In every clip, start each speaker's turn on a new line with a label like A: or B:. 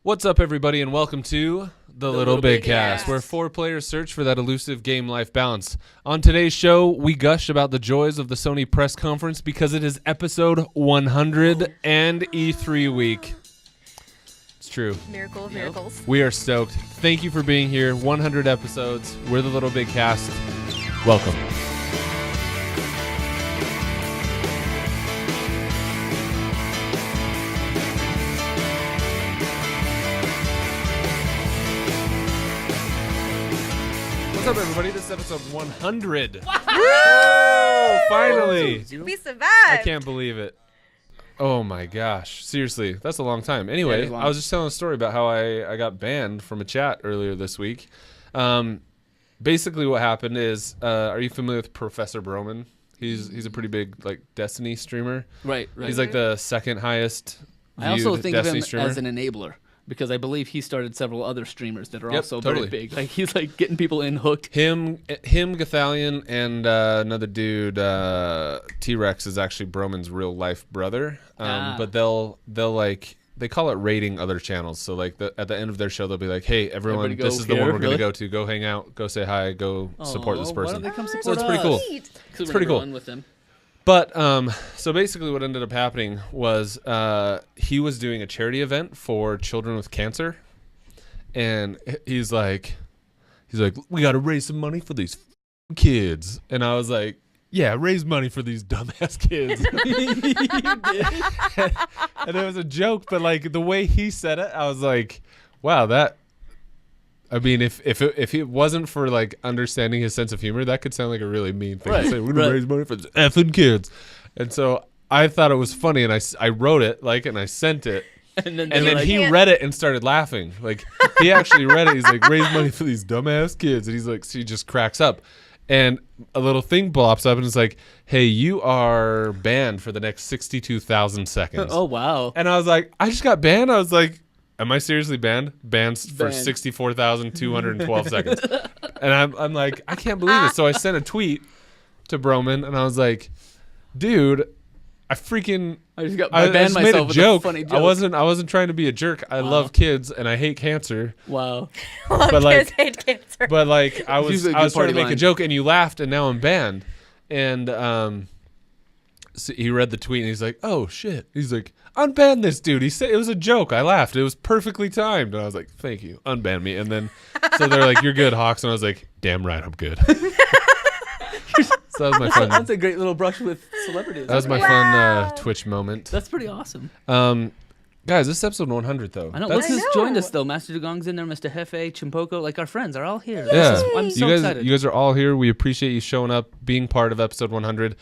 A: What's up, everybody, and welcome to the LittleBigKast, where four players search for that elusive game-life balance. On today's show, we gush about the joys of the Sony press conference because it is episode 100 and E3 week. It's true.
B: Miracle of miracles.
A: We are stoked. Thank you for being here. 100 episodes. We're the LittleBigKast. Welcome. What's up, everybody? This is episode 100. Woo! Finally.
B: We survived.
A: I can't believe it. Oh my gosh. Seriously, that's a long time. Anyway, I was just telling a story about how I got banned from a chat earlier this week. Basically what happened is, are you familiar with Professor Broman? He's a pretty big Destiny streamer.
C: Right.
A: He's like the second highest viewed
C: I also think
A: Destiny
C: of him
A: streamer.
C: as an enabler because I believe he started several other streamers that are also
A: totally.
C: very big. Like he's like getting people in hooked.
A: Him, Gathalion, and another dude, T-Rex, is actually Broman's real life brother. But they call it raiding other channels. So at the end of their show, they'll be like, "Hey, everyone, this is the one we're gonna go to. Go hang out. Go say hi. Go support this person."
C: Why don't they come support
A: So it's pretty cool.
C: It's
A: pretty cool.
C: With them.
A: But so basically, what ended up happening was he was doing a charity event for children with cancer, and he's like, "We got to raise some money for these kids," and I was like, "Yeah, raise money for these dumbass kids." And it was a joke, but the way he said it, I was like, "Wow, that." I mean, if it wasn't for understanding his sense of humor, that could sound like a really mean thing to say. We're gonna raise money for the effing kids, and so I thought it was funny, and I wrote it and I sent it, and then he read it and started laughing. He actually read it. He's like, "Raise money for these dumbass kids," and he's like, he just cracks up, and a little thing pops up, and it's like, "Hey, you are banned for the next 62,000 seconds."
C: Oh wow!
A: And I was like, I just got banned. I was like, am I seriously banned? Banned for 64,212 seconds. And I'm like, I can't believe it. So I sent a tweet to Broman, and I was like, dude, I just
C: banned
A: just
C: myself
A: made a
C: with
A: joke.
C: a funny joke.
A: I wasn't trying to be a jerk. I love kids, and I hate cancer.
C: Wow.
A: But
B: kids hate cancer.
A: But I was trying to make a
C: line.
A: joke, and you laughed, and now I'm banned. And so he read the tweet, and he's like, oh shit. He's like, unban this dude. He said it was a joke. I laughed. It was perfectly timed. And I was like, thank you. Unban me. And then so they're like, you're good, Hawks. And I was like, damn right, I'm good. So that was my fun.
C: That's a great little brush with celebrities.
A: That was my fun Twitch moment.
C: That's pretty awesome.
A: Guys, this is episode 100 though.
C: I know. Look who's joined us though. Master Dugong's in there. Mr. Hefe, Chimpoko. Our friends are all here.
A: Yeah.
C: I'm so excited.
A: You guys are all here. We appreciate you showing up, being part of episode 100.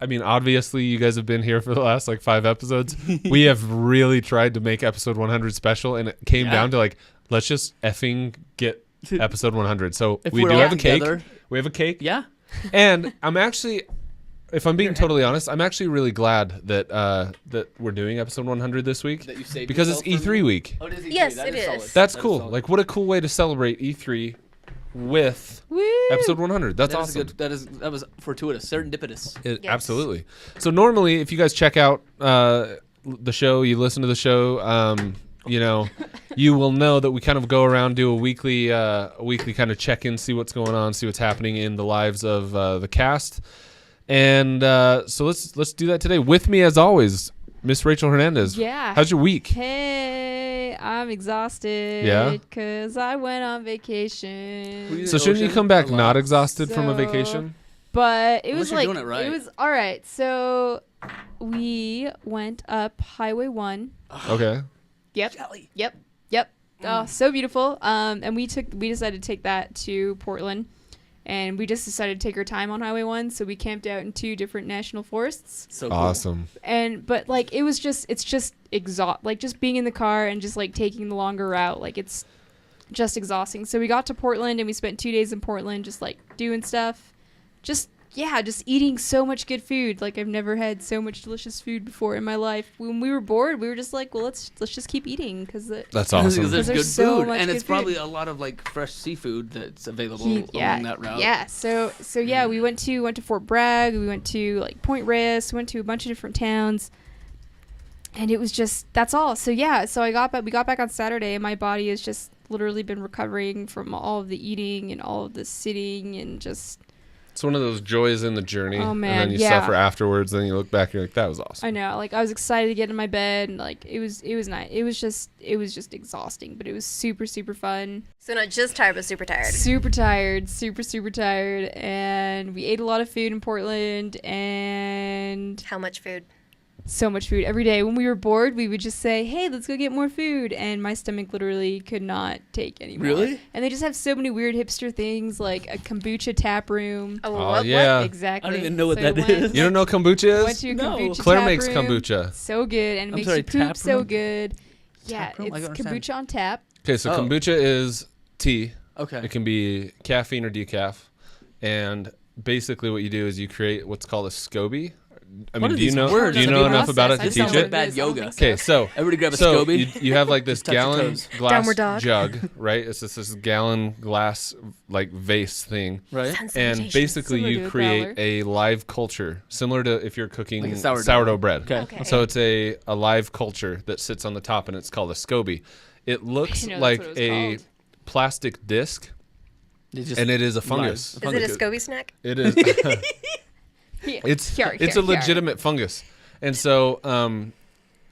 A: I mean, obviously, you guys have been here for the last 5 episodes. We have really tried to make episode 100 special, and it came down to let's just effing get episode 100. So we do have a cake. We have a cake.
C: Yeah.
A: And I'm actually, if I'm being totally honest, I'm actually really glad that we're doing episode 100 this week
C: That you saved
A: because it's
C: yourself
A: E3 week.
C: Oh, it is E3.
B: Yes,
C: That
B: it
C: is
B: is.
C: solid.
A: That's
C: That is
A: cool.
C: solid.
A: What a cool way to celebrate E3 with episode 100. That's
C: That is
A: awesome.
C: good. That was fortuitous, serendipitous.
B: Yes.
A: Absolutely. So normally, if you guys check out the show, you listen to the show, you will know that we kind of go around, do a weekly kind of check-in, see what's going on, see what's happening in the lives of the cast. And so let's do that today. With me, as always, Miss Rachel Hernandez.
D: Yeah.
A: How's your week?
D: Hey, I'm exhausted.
A: Yeah?
D: Because I went on vacation.
A: So shouldn't you come back not exhausted from a
D: So-
A: vacation?
D: But it
C: Unless
D: was
C: you're
D: like,
C: doing it right.
D: it was all right. So we went up Highway 1.
A: Okay.
D: Yep.
C: Jelly.
D: Yep. Oh, so beautiful. And we decided to take that to Portland. And we just decided to take our time on Highway 1, so we camped out in 2 different national forests.
C: So cool.
A: Awesome.
D: But it's just just being in the car and just taking the longer route, it's just exhausting. So we got to Portland and we spent 2 days in Portland, just doing stuff, just eating so much good food. I've never had so much delicious food before in my life. When we were bored, we were just well, let's just keep eating because
A: That's awesome.
C: Because there's
D: there's
C: good
D: so
C: food,
D: much
C: and
D: good
C: it's
D: food.
C: probably a lot of fresh seafood that's available along that route.
D: Yeah. So yeah, we went to Fort Bragg. We went to Point Reyes. We went to a bunch of different towns. And it was just, that's all. So yeah, so we got back on Saturday, and my body has just literally been recovering from all of the eating and all of the sitting and just.
A: It's one of those joys in the journey.
D: Oh, man,
A: and then you
D: yeah.
A: suffer afterwards. Then you look back and you're like, that was awesome.
D: I know, like I was excited to get in my bed, and like it was nice. It was just exhausting, but it was super, super fun.
B: So not just tired, but super tired.
D: Super tired, super tired, and we ate a lot of food in Portland, and
B: How much food?
D: so much food every day. When we were bored, we would just say, hey, let's go get more food, and my stomach literally could not take any more.
C: Really?
D: And they just have so many weird hipster things, like a kombucha tap room.
B: Oh,
A: Oh,
B: what?
A: yeah.
D: Exactly.
C: I don't even know what
D: So
C: that
D: we went-
C: is.
A: You don't know kombucha
D: Went
A: is?
D: to a
C: No.
D: kombucha
A: Claire
D: tap
A: makes
D: room.
A: kombucha.
D: So good, and it
C: I'm
D: makes
C: sorry,
D: you poop
C: tap
D: so
C: room?
D: good. Yeah,
C: Tap room? I
D: it's
C: don't understand.
D: kombucha on tap.
A: Okay, so
C: Oh.
A: kombucha is tea.
C: Okay.
A: It can be caffeine or decaf. And basically what you do is you create what's called a SCOBY. I
C: What
A: mean,
C: are
A: do you
C: these
A: know
C: words?
A: do you
C: I
A: know
C: mean,
A: enough about it
D: process.
A: to
C: This
A: teach
C: sounds like
A: it?
C: bad yoga.
A: Okay, so
C: Everybody grab a
A: so
C: SCOBY.
A: you have like this
C: Touch your
A: gallon
C: toes.
A: glass
B: Downward dog.
A: jug, right? It's just this gallon glass like vase thing.
C: Right?
B: Sounds
A: And
B: salutations.
A: basically
D: Similar to
A: you
D: a
A: create
D: growler.
A: a live culture, similar to if you're cooking
C: Like a sourdough.
A: bread.
C: Okay.
A: So it's a live culture that sits on the top, and it's called a SCOBY. It looks
D: didn't know
A: like
D: that's what it was
A: a
D: called.
A: plastic disc,
C: They just
A: and it is a
C: live.
A: fungus.
B: Is it a SCOBY snack?
A: It is.
D: Yeah.
A: It's
D: Here,
A: it's
D: here,
A: a legitimate fungus, and so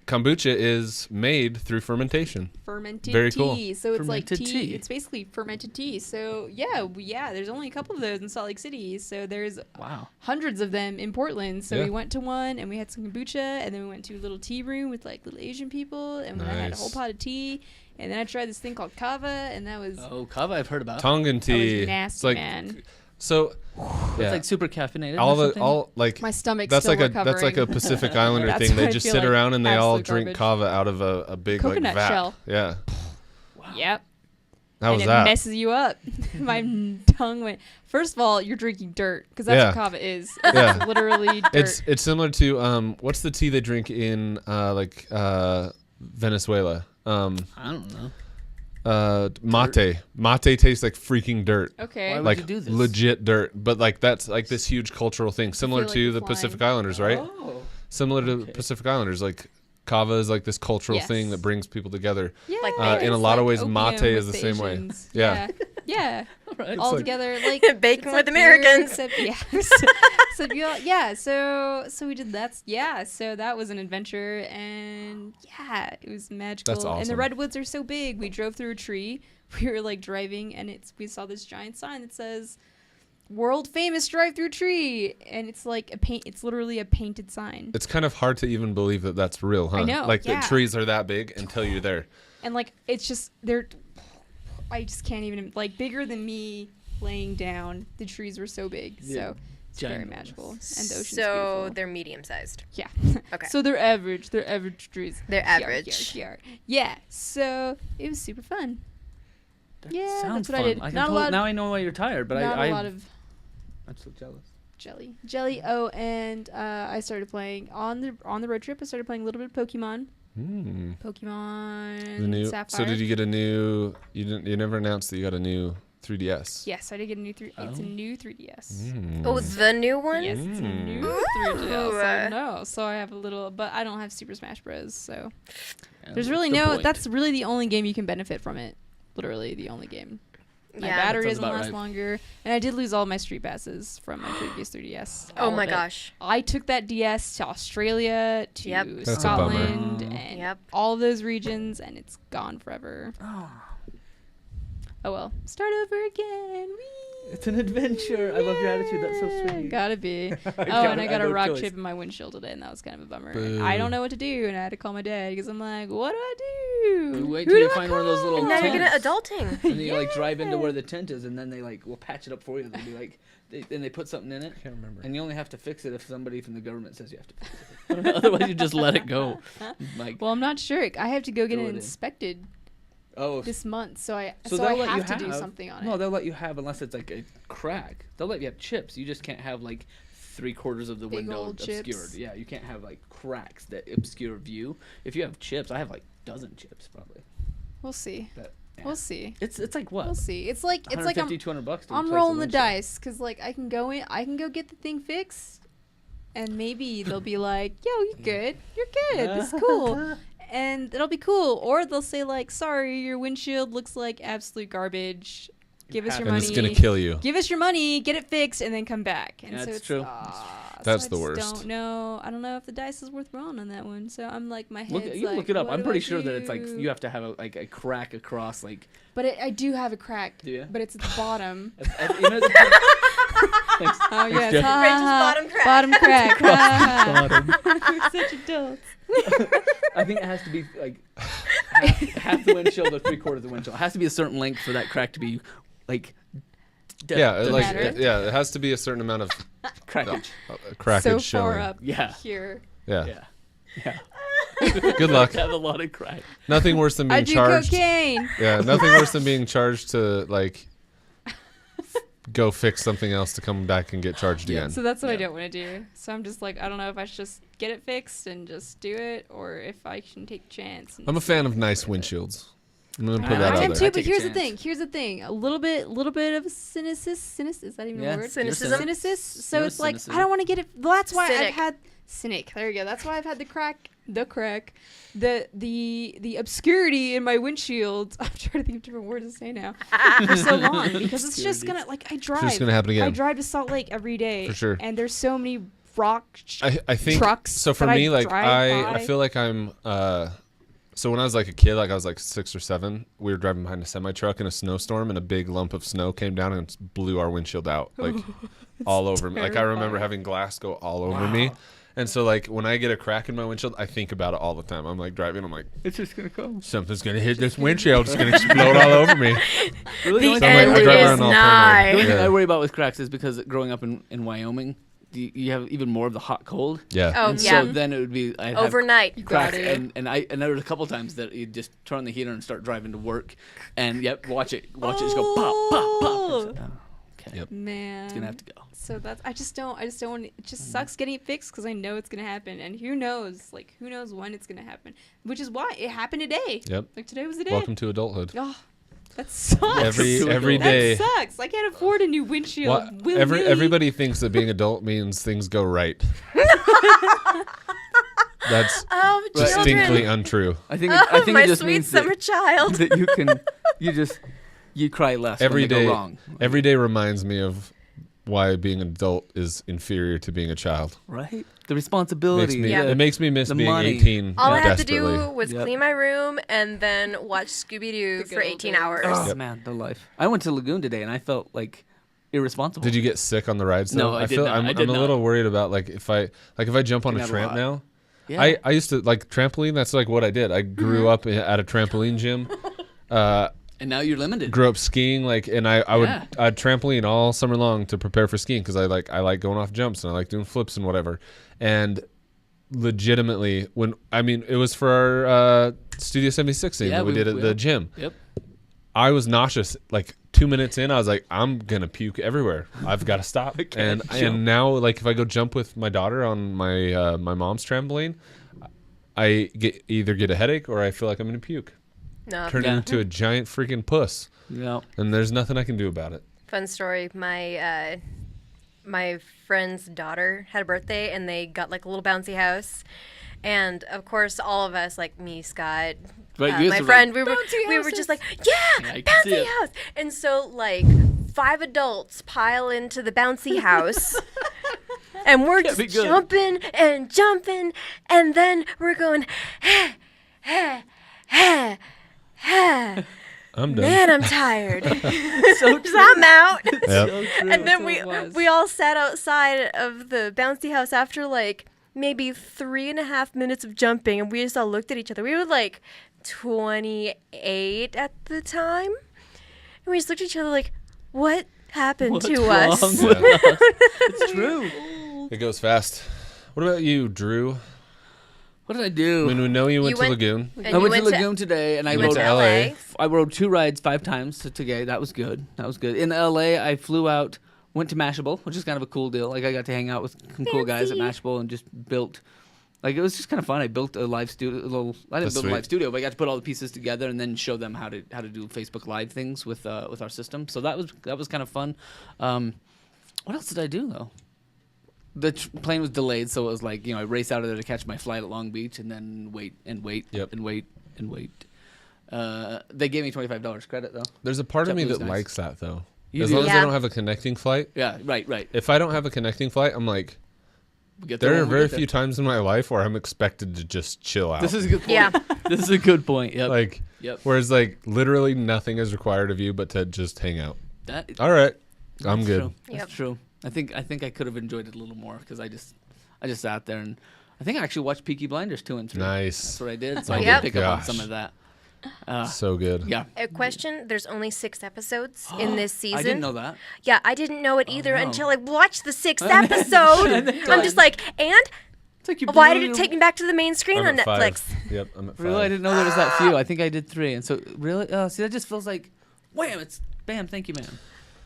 A: kombucha is made through fermentation.
D: Fermented
A: Very
D: tea.
A: cool.
D: So it's like
C: Fermented
D: tea.
C: tea.
D: It's basically fermented tea. So yeah, there's only a couple of those in Salt Lake City. So there's
C: Wow.
D: hundreds of them in Portland. So
A: Yeah.
D: we went to one and we had some kombucha, and then we went to a little tea room with like little Asian people, and I had a
A: Nice.
D: whole pot of tea, and then I tried this thing called kava, and that was
C: Oh, kava I've heard about.
A: Tongan tea.
D: nasty,
A: it's like
D: man.
A: so.
C: It's
A: Yeah.
C: like super caffeinated.
A: all
C: or
A: the
C: something?
A: all like
D: My stomach's
A: that's
D: still
A: like
D: recovering.
A: that's like a Pacific Islander
D: That's
A: thing. They
D: what I
A: just
D: feel
A: sit
D: like.
A: around and they all
D: Absolute
A: drink
D: garbage.
A: kava out of a big like
D: Coconut
A: vat.
D: shell.
A: Yeah.
D: Yep.
A: How was
D: and it
A: that?
D: messes you up. My tongue went. First of all, you're drinking dirt because that's
A: Yeah.
D: what kava is. It's
A: Yeah.
D: literally dirt.
A: It's similar to what's the tea they drink in Venezuela?
C: I don't know.
A: Mate. Mate tastes like freaking dirt.
D: Okay.
C: Why would
A: Like
C: you do this?
A: legit dirt, but like that's like this huge cultural thing, similar
D: like
A: to
D: you're
A: the
D: flying.
A: Pacific Islanders, right?
C: Oh.
A: Similar to
C: Okay.
A: Pacific Islanders, like kava is like this cultural
D: Yes.
A: thing that brings people together.
D: Yeah,
B: Like
A: in a
D: it's
A: lot of
D: like
A: ways,
D: opium
A: mate
D: with
A: is the same way.
D: Asians.
A: Yeah.
D: Yeah.
C: All right.
D: All
A: like-
D: together, like
B: Bacon
D: it's
B: with
D: like
B: Americans.
D: weird, except, yeah. So we did that. Yeah. So that was an adventure, and yeah, it was magical.
A: That's
D: And the
A: awesome.
D: redwoods are so big. We drove through a tree. We were like driving, and we saw this giant sign that says "World Famous Drive-Through Tree," and it's like it's literally a painted sign.
A: It's kind of hard to even believe that that's real, huh?
D: I know,
A: Like
D: yeah.
A: the trees are that big until you're there.
D: And like it's just I just can't even, like, bigger than me laying down. The trees were so big.
C: Yeah.
D: So it's very
C: Ginormous.
D: magical, and the ocean's
B: So
D: beautiful.
B: they're medium sized.
D: Yeah.
B: Okay.
D: So they're average. They're average trees.
B: They're
D: Yarr,
B: average.
D: yarr, yarr. Yeah. So it was super fun.
C: That
D: Yeah,
C: sounds
D: that's what I
C: fun.
D: did.
C: can
D: Not a lot-
C: now I know why you're tired, but
D: Not
C: I
D: a lot of
C: I'm so jealous.
D: jelly. Oh, and I started playing on the road trip. I started playing a little bit of Pokemon. Pokemon
A: The new.
D: Sapphire.
A: So did you get a new? You never announced that you got a new 3DS.
D: Yes, I did get a new It's a
C: Oh.
D: new 3DS.
B: Oh, the new one?
D: Yes, it's a new
B: Ooh.
D: 3DS. I know. So I have a little, but I don't have Super Smash Bros. So
C: Yeah,
D: there's
C: what's
D: really
C: the
D: no.
C: point?
D: That's really the only game you can benefit from it. Literally the only game. My
B: Yeah.
D: battery
C: That
D: doesn't
C: sounds about
D: last
C: right.
D: longer, and I did lose all my street passes from my previous 3DS.
B: Oh
D: all
B: my
D: of it.
B: gosh.
D: I took that DS to Australia, to
B: Yep.
A: That's a
D: Scotland,
C: bummer.
D: and
B: Yep.
D: all of those regions, and it's gone forever.
C: Oh,
D: Oh well, start over again. Whee!
C: it's an adventure. I love your attitude. That's so
D: Yeah,
C: sweet.
D: Gotta be. Oh, and I got a rock chip in my windshield today, and that was kind of a bummer. And I don't know what to do, and I had to call my dad because I'm like, what do I do?
C: You wait
D: Who
C: till you
D: do I
C: find one of those little
B: And now you're
C: tents.
B: gonna adulting.
C: And then you like drive into where the tent is, and then they like will patch it up for you. They'll be like, then they put something in it,
A: I can't remember.
C: and you only have to fix it if somebody from the government says you have to fix it. Otherwise, you just let it go. Like,
D: Well, I'm not sure. I have to go get
C: Throw
D: it
C: it in.
D: inspected
C: oh,
D: this month, so I
C: so
D: I
C: they'll let you
D: have to do
C: have-
D: something on
C: no,
D: it.
C: they'll let you have unless it's like a crack. They'll let you have chips. You just can't have like 3/4 of the
D: Big
C: window
D: old
C: obscured.
D: chips.
C: Yeah, you can't have like cracks that obscure view. If you have chips, I have like dozen chips probably.
D: We'll see.
C: That, yeah.
D: We'll see.
C: It's like what?
D: We'll see. It's like I'm
C: $150, $200 to
D: I'm
C: replace
D: rolling the
C: windshield.
D: dice because like I can go get the thing fixed, and maybe they'll be like, "Yo, you're good. You're good. This is cool." And it'll be cool. Or they'll say like, "Sorry, your windshield looks like absolute garbage. Give us your
A: And
D: money.
A: it's gonna kill you.
D: Give us your money, get it fixed, and then come back." And
C: Yeah,
D: so
C: that's
D: it's,
C: true.
A: That's
D: so
A: the
D: I
A: worst.
D: just don't know. I don't know if the dice is worth rolling on that one. So I'm like, my head's
C: You
D: like,
C: look it up.
D: what
C: I'm
D: do
C: pretty
D: I
C: sure that it's like
D: do?
C: you have to have a crack across like.
D: But I do have a crack.
C: Do you?
D: But it's at the bottom.
C: You know, thanks.
D: Oh yes,
C: Jeff.
D: ha,
B: Rachel's
D: ha,
B: bottom crack.
D: Bottom crack. ha,
C: Bottom.
D: ha. We're such adults.
C: I think it has to be like half the windshield or 3/4 of the windshield. It has to be a certain length for that crack to be like.
D: matter.
A: It has to be a certain amount of
C: crackage.
A: crackage
D: So
A: showing.
D: far up
C: Yeah.
D: here.
A: Yeah.
C: Yeah.
A: Good luck.
C: Have a lot of crack.
A: Nothing worse than
D: I
A: being
D: do
A: charged.
D: cocaine.
A: Yeah, nothing worse than being charged to like go fix something else to come back and get charged again.
D: So that's what I
C: Yeah.
D: don't want to do. So I'm just like, I don't know if I should just get it fixed and just do it, or if I can take a chance. And
A: I'm a
D: see
A: fan
D: if
A: of
D: I can
A: nice
D: do it.
A: windshields. I'm gonna put
C: I
A: that
D: I
A: out
D: am
A: there.
D: too,
C: I'd
D: but
C: take a
D: here's the
C: chance.
D: thing. Here's the thing. A little bit of cynicism. Is that even
C: Yeah.
D: a word?
B: Cynicism.
D: Cynicism. So
C: You're
D: it's like
C: cynicism.
D: I don't want to get it. Well, that's why
B: Cynic.
D: I've had cynic. There you go. That's why I've had the obscurity in my windshield. I'm trying to think of different words to say now for so long because it's just
C: Obscurity.
D: gonna like I
A: It's just
D: drive.
A: gonna happen
D: I
A: again.
D: drive to Salt Lake every day
A: For sure.
D: and there's so many rock
A: I think
D: trucks.
A: so. For
D: that
A: me,
D: I
A: like
D: drive
A: I
D: by.
A: feel like I'm. So when I was like a kid, like I was like 6 or 7, we were driving behind a semi truck in a snowstorm, and a big lump of snow came down and blew our windshield out, like all over me. Like I remember
D: terrifying.
A: having glass go all over me. And so like when I get a crack in my windshield, I think about it all the time. I'm like driving, I'm like,
C: It's just gonna come.
A: something's gonna hit this windshield. It's gonna explode all over me.
C: Really,
B: The
C: only
A: So I'm
C: thing
A: like, I
B: end
A: drive
B: is
A: around all
B: nigh.
C: the only
A: paranoid.
C: thing I
A: Yeah.
C: worry about with cracks is because growing up in Wyoming, you have even more of the hot cold.
A: Yeah.
B: Oh,
C: And
B: yeah.
C: So then it would be I'd have
B: Overnight.
C: cracks,
D: Got it.
C: and there was a couple times that you just turn on the heater and start driving to work, and watch it just go pop pop pop. It's like, oh, okay,
A: Yep.
D: Man,
C: it's gonna have to go.
D: So that's I just don't want it just sucks getting it fixed because I know it's gonna happen and who knows when it's gonna happen, which is why it happened today.
A: Yep.
D: Like today was the day.
A: Welcome to adulthood.
D: Oh, that sucks.
A: Every day.
D: That sucks. I can't afford a new windshield. willy-nilly.
A: Everybody thinks that being adult means things go right. That's
B: Oh,
A: distinctly
B: children.
A: untrue.
C: I think
B: Oh,
C: it
B: my
C: just
B: sweet
C: means
B: summer
C: that,
B: child.
C: that you cry less
A: Every
C: when they
A: day,
C: go wrong.
A: every day reminds me of why being an adult is inferior to being a child.
C: Right? The responsibility.
B: Yeah.
A: It makes me miss
C: the
A: being
C: money.
A: 18
B: All I had to
A: desperately.
B: do was
C: Yep.
B: clean my room and then watch Scooby-Doo
D: The good
B: for
D: old
B: 18
D: days.
B: hours.
C: Oh
A: Yep.
C: man, the life. I went to Lagoon today and I felt like irresponsible.
A: Did you get sick on the rides?
C: No,
A: though?
C: I did
A: feel
C: not.
A: I'm
C: I
A: a
C: did not.
A: little worried about like if I jump on
C: You
A: a
C: can have a
A: tramp
C: lot.
A: now.
C: Yeah.
A: I used to like trampoline. That's like what I did. I grew up at a trampoline gym.
C: and now you're limited.
A: Grew up skiing, like, and I'd trampoline all summer long to prepare for skiing because I like going off jumps and I like doing flips and whatever. And legitimately, it was for our Studio 76 thing
C: Yeah,
A: that we did at the gym.
C: Yep.
A: I was nauseous. Like 2 minutes in, I was like, I'm gonna puke everywhere. I've got to stop.
C: can't jump.
A: And now, like, if I go jump with my daughter on my my mom's trampoline, I either get a headache or I feel like I'm gonna puke.
B: No.
A: Turn
C: Yeah.
A: into a giant freaking puss,
C: Yeah.
A: and there's nothing I can do about it.
B: Fun story. My friend's daughter had a birthday, and they got like a little bouncy house. And of course, all of us, like me, Scott,
C: Right, you guys
B: my
C: are
B: friend,
C: like,
B: we were just like,
C: Yeah,
B: yeah,
C: I can see
B: bouncy
C: it.
B: house. And so like 5 adults pile into the bouncy house. And we're
C: Can't
B: just
C: be good.
B: jumping and jumping, and then we're going, ha, ha, ha, ha.
A: I'm done.
B: Man, I'm tired.
C: So
B: So I'm out.
A: Yep.
C: So true.
B: And then
D: That's what it was.
B: we all sat outside of the bouncy house after like maybe 3.5 minutes of jumping, and we just all looked at each other. We were like 28 at the time, and we just looked at each other like, what happened
C: What's
B: to
C: wrong
B: us?
C: with
A: Yeah.
C: us? It's true.
A: It goes fast. What about you, Drew?
C: What did I do?
A: I mean, we know you went
B: You
A: to
B: went-
A: Lagoon.
B: And
C: I
B: you
C: went to Lagoon today, and I
B: you went
C: rode.
B: to
A: LA.
B: LA.
C: I rode 2 rides 5 times today. That was good. In LA, I flew out, went to Mashable, which is kind of a cool deal. Like I got to hang out with some cool guys at
B: Fancy.
C: Mashable and just built. Like it was just kind of fun. I built a live studio. I didn't
A: That's
C: build a
A: sweet.
C: live studio, but I got to put all the pieces together and then show them how to do Facebook Live things with our system. So that was kind of fun. What else did I do though? the plane was delayed, so it was like, I race out of there to catch my flight at Long Beach, and then wait and wait
A: Yep.
C: and wait and wait. They gave me $25 credit though.
A: There's a part of me
C: JetBlue's
A: that
C: nice.
A: likes that though.
C: You
A: As
C: do?
A: long as
B: Yeah.
A: I don't have a connecting flight.
C: Yeah, right.
A: If I don't have a connecting flight, I'm like,
C: We get
A: there
C: when
A: are
C: we
A: very
C: get there.
A: few times in my life where I'm expected to just chill out.
C: This is a good point.
B: Yeah.
C: This is a good point. Yep.
A: like,
C: Yep.
A: whereas like literally nothing is required of you but to just hang out.
C: That
A: All right, I'm
C: that's
A: good.
C: True. That's
B: Yep.
C: true. I think I could have enjoyed it a little more because I just sat there, and I think I actually watched Peaky Blinders 2 and 3.
A: Nice.
C: That's what I did. So
A: Oh
C: I
B: my
C: did pick up on
A: gosh.
C: some of that.
A: So good.
C: Yeah.
B: A question: there's only 6 episodes in this season.
C: I didn't know that.
B: Yeah, I didn't know it either
C: no.
B: until I watched the 6th episode. I'm just like, and
C: It's like you
B: why did
C: blew
B: it
C: your-
B: take me back to the main screen
A: I'm
B: on
A: at 5.
B: Netflix?
A: Yep, I'm at 5.
C: Really, I didn't know there was that few. I think I did 3, and so really, see, that just feels like, wham! It's bam. Thank you, ma'am.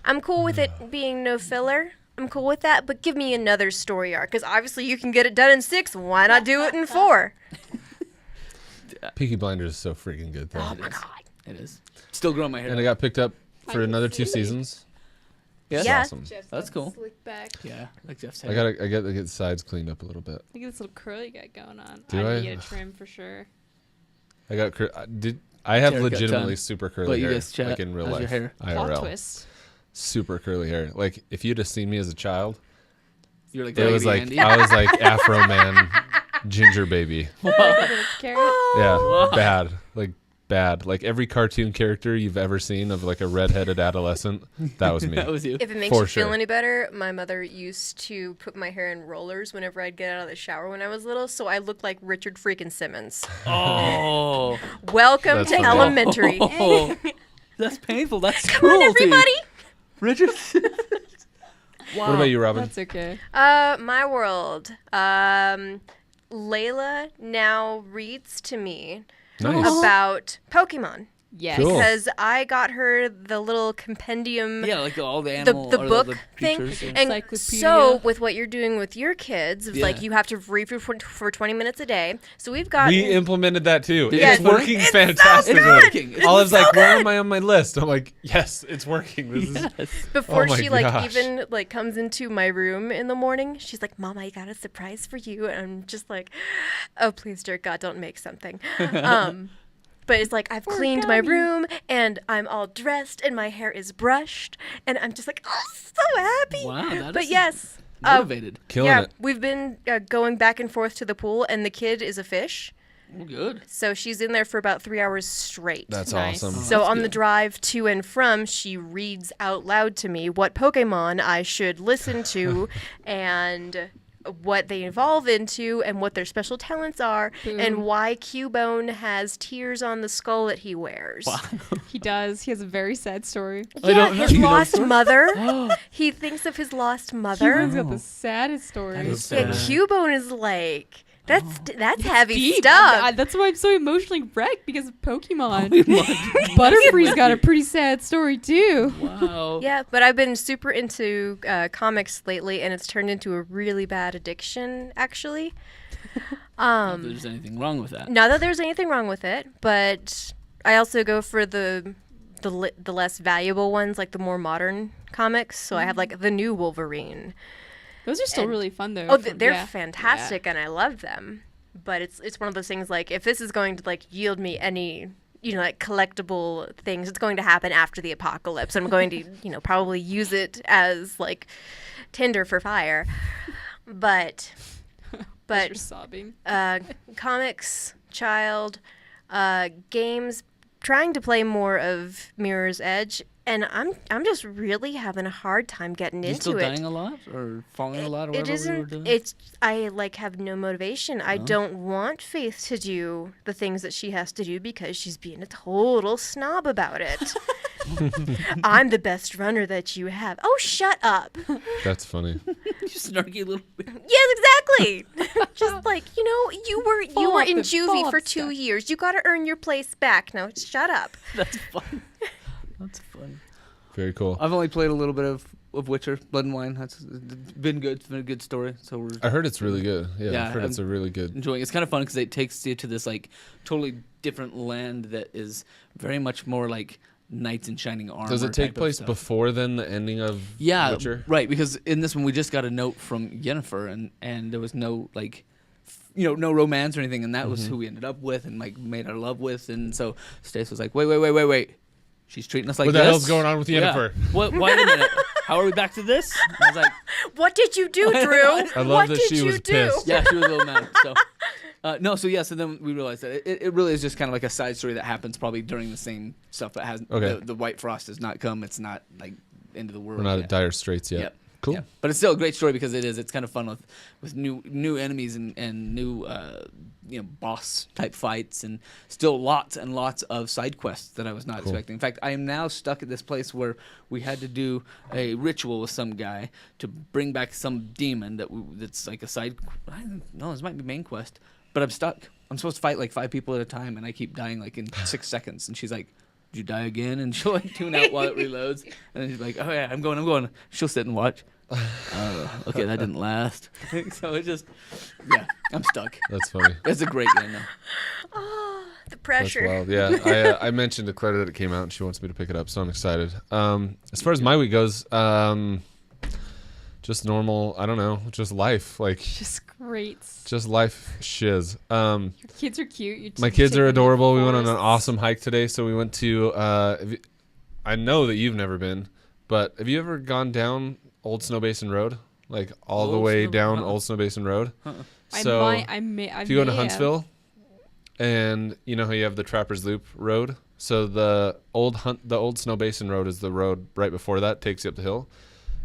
B: I'm cool with it being no filler. I'm cool with that, but give me another story arc because obviously you can get it done in 6. Why not do it in 4?
A: Peaky Blinders is so freaking good though.
B: Oh my god!
C: It is. Still growing my hair.
A: And I got picked up for
D: Finally
A: another 2
D: see it.
A: seasons.
C: Yeah.
B: Yeah.
A: Awesome.
C: That's cool.
D: Slick back.
C: Yeah, like Jeff said.
A: I get the sides cleaned up a little bit.
D: Look at this little curl you got going on.
A: Do
D: I
A: I?
D: need to get a trim for sure.
A: I have
C: Haircut
A: legitimately
C: time.
A: super curly
C: But you
A: hair,
C: guys chat.
A: like in real
C: How's your
A: life.
C: hair?
D: Plot
A: IRL.
D: twist.
A: Super curly hair. Like if you'd have seen me as a child,
C: You're like
A: it was like
C: Raggedy
A: I was like Afro Man, ginger baby.
D: Like a little carrot.
A: Yeah,
C: Wow.
A: bad. Like every cartoon character you've ever seen of like a redheaded adolescent, that was me.
C: that was you.
B: If it makes
A: For
B: you feel
A: sure.
B: any better, my mother used to put my hair in rollers whenever I'd get out of the shower when I was little, so I looked like Richard freaking Simmons.
C: Oh.
B: Welcome
A: That's
B: to
A: funny.
B: elementary.
C: Oh. That's painful. That's
B: Come on,
C: cruelty.
B: everybody.
C: Richard. Wow.
A: What about you, Robin?
D: That's okay.
B: My world. Layla now reads to me
A: Nice.
B: about Pokemon
D: Yes.
A: Cool.
B: because I got her the little compendium.
C: Yeah, like all the
B: The,
C: animal
B: the
C: or
B: book
C: the
B: thing,
C: features, yeah.
B: and
D: Encyclopedia.
B: so with what you're doing with your kids, it's like
C: Yeah.
B: you have to read for 20 minutes a day. So we've got
A: We implemented that too.
C: Yeah,
A: It's
C: it's
A: working
B: It's so
A: fantastically.
B: good.
C: working. It's
A: Olive's
B: so
A: like, where
B: good.
A: am I on my list? I'm like, yes, it's working. This is
C: Yes.
B: before
A: Oh my
B: she like
A: gosh.
B: even like comes into my room in the morning. She's like, "Mom, I got a surprise for you," and I'm just like, "Oh, please, dear God, don't make something." But it's like I've cleaned my room and I'm all dressed and my hair is brushed and I'm just like, oh, so happy.
C: Wow, that
B: But
C: is
B: yes,
C: motivated.
A: killing
B: yeah,
A: it.
B: we've been going back and forth to the pool and the kid is a fish,
C: Well, good.
B: so she's in there for about 3 hours straight.
A: That's
D: Nice.
A: awesome.
B: So
C: that's
B: on the
C: good.
B: drive to and from, she reads out loud to me what Pokemon I should listen to and what they evolve into and what their special talents are and why Cubone has tears on the skull that he wears.
D: He does. He has a very sad story.
C: I
B: Yeah,
C: don't know.
B: his
C: You know
B: lost
C: story?
B: mother. He thinks of his lost mother.
D: Cubone's got the saddest story.
C: That is
B: Yeah,
C: sad.
B: Cubone is like that's heavy
D: Deep.
B: stuff.
D: That's why I'm so emotionally wrecked because of Pokemon.
C: Pokemon.
D: Butterfree's got a pretty sad story too.
C: Wow.
B: Yeah, but I've been super into comics lately, and it's turned into a really bad addiction, actually.
C: Not that there's anything wrong with that.
B: Not that there's anything wrong with it, but I also go for the less valuable ones, like the more modern comics. So I have like the new Wolverine.
D: Those are still
B: And-
D: really fun though.
B: Oh, they're
D: Yeah.
B: fantastic, and I love them. But it's one of those things like if this is going to like yield me any like collectible things, it's going to happen after the apocalypse. I'm going to probably use it as like tinder for fire. But
D: You're sobbing.
B: comics, child, games, trying to play more of Mirror's Edge, and I'm just really having a hard time getting
C: You
B: into
C: still
B: it.
C: dying a lot or falling a lot or
B: It
C: whatever we were
B: isn't.
C: doing?
B: It's I like have no motivation. I don't want Faith to do the things that she has to do because she's being a total snob about it. I'm the best runner that you have. Oh, shut up.
A: That's funny.
C: You snarky little bit.
B: Yes, exactly. Just like you were
D: Fall off
B: in
D: the-
B: juvie
D: fall
B: for
D: off
B: 2
D: stuff.
B: years. You got to earn your place back. Now, shut up.
C: That's fun. That's fun.
A: Very cool.
C: I've only played a little bit of Witcher, Blood and Wine. That's been good. It's been a good story. So we're
A: I heard it's really good. Yeah,
C: Yeah,
A: I heard it's a really good.
C: enjoying. It's kind of fun because it takes you to this like totally different land that is very much more like knights in shining armor.
A: Does it take
C: type of
A: place
C: stuff.
A: before then the ending of
C: Yeah,
A: Witcher?
C: right. Because in this one, we just got a note from Yennefer, and there was no no romance or anything, and that was who we ended up with and like made our love with. And so Stace was like, wait. She's treating us like
A: What
C: this.
A: the hell's going on with
C: Yeah.
A: Yennefer?
C: What? Wait a minute. How are we back to this? And I was like,
B: What did you do, Drew?
A: I love
B: what
A: that
B: did
A: she
B: you
A: was
B: do?
A: pissed.
C: yeah, she was a little mad. So, so then we realized that it really is just kind of like a side story that happens probably during the same stuff, but has the White Frost has not come. It's not like end of the world.
A: We're not
C: yet.
A: at dire straits yet.
C: Yep.
A: Cool.
C: Yeah. But it's still a great story because it's kind of fun with new enemies and new boss type fights, and still lots and lots of side quests that I was not expecting. In fact, I am now stuck at this place where we had to do a ritual with some guy to bring back some demon that's like a side. I don't know, this might be main quest, but I'm stuck. I'm supposed to fight like 5 people at a time, and I keep dying like in 6 seconds. And she's like, "Did you die again?" And she'll like tune out while it reloads, and then she's like, "Oh yeah, I'm going." She'll sit and watch. Okay, that didn't last. So it just, I'm stuck.
A: That's funny.
C: It's a great game though.
B: Oh, the
A: That's
B: pressure.
A: wild. Yeah, I mentioned to Claire that it came out, and she wants me to pick it up, so I'm excited. As far as my week goes, just normal. I don't know, just life. Like
D: Just great.
A: just life shiz.
D: Your kids are cute.
A: My kids are adorable. We went on an awesome hike today. So we went to. I know that you've never been, but have you ever gone down Old Snow Basin Road, like all the way down Old Snow Basin Road? So if you go to Huntsville, and you know how you have the Trappers Loop Road, so the old Snow Basin Road is the road right before that, takes you up the hill,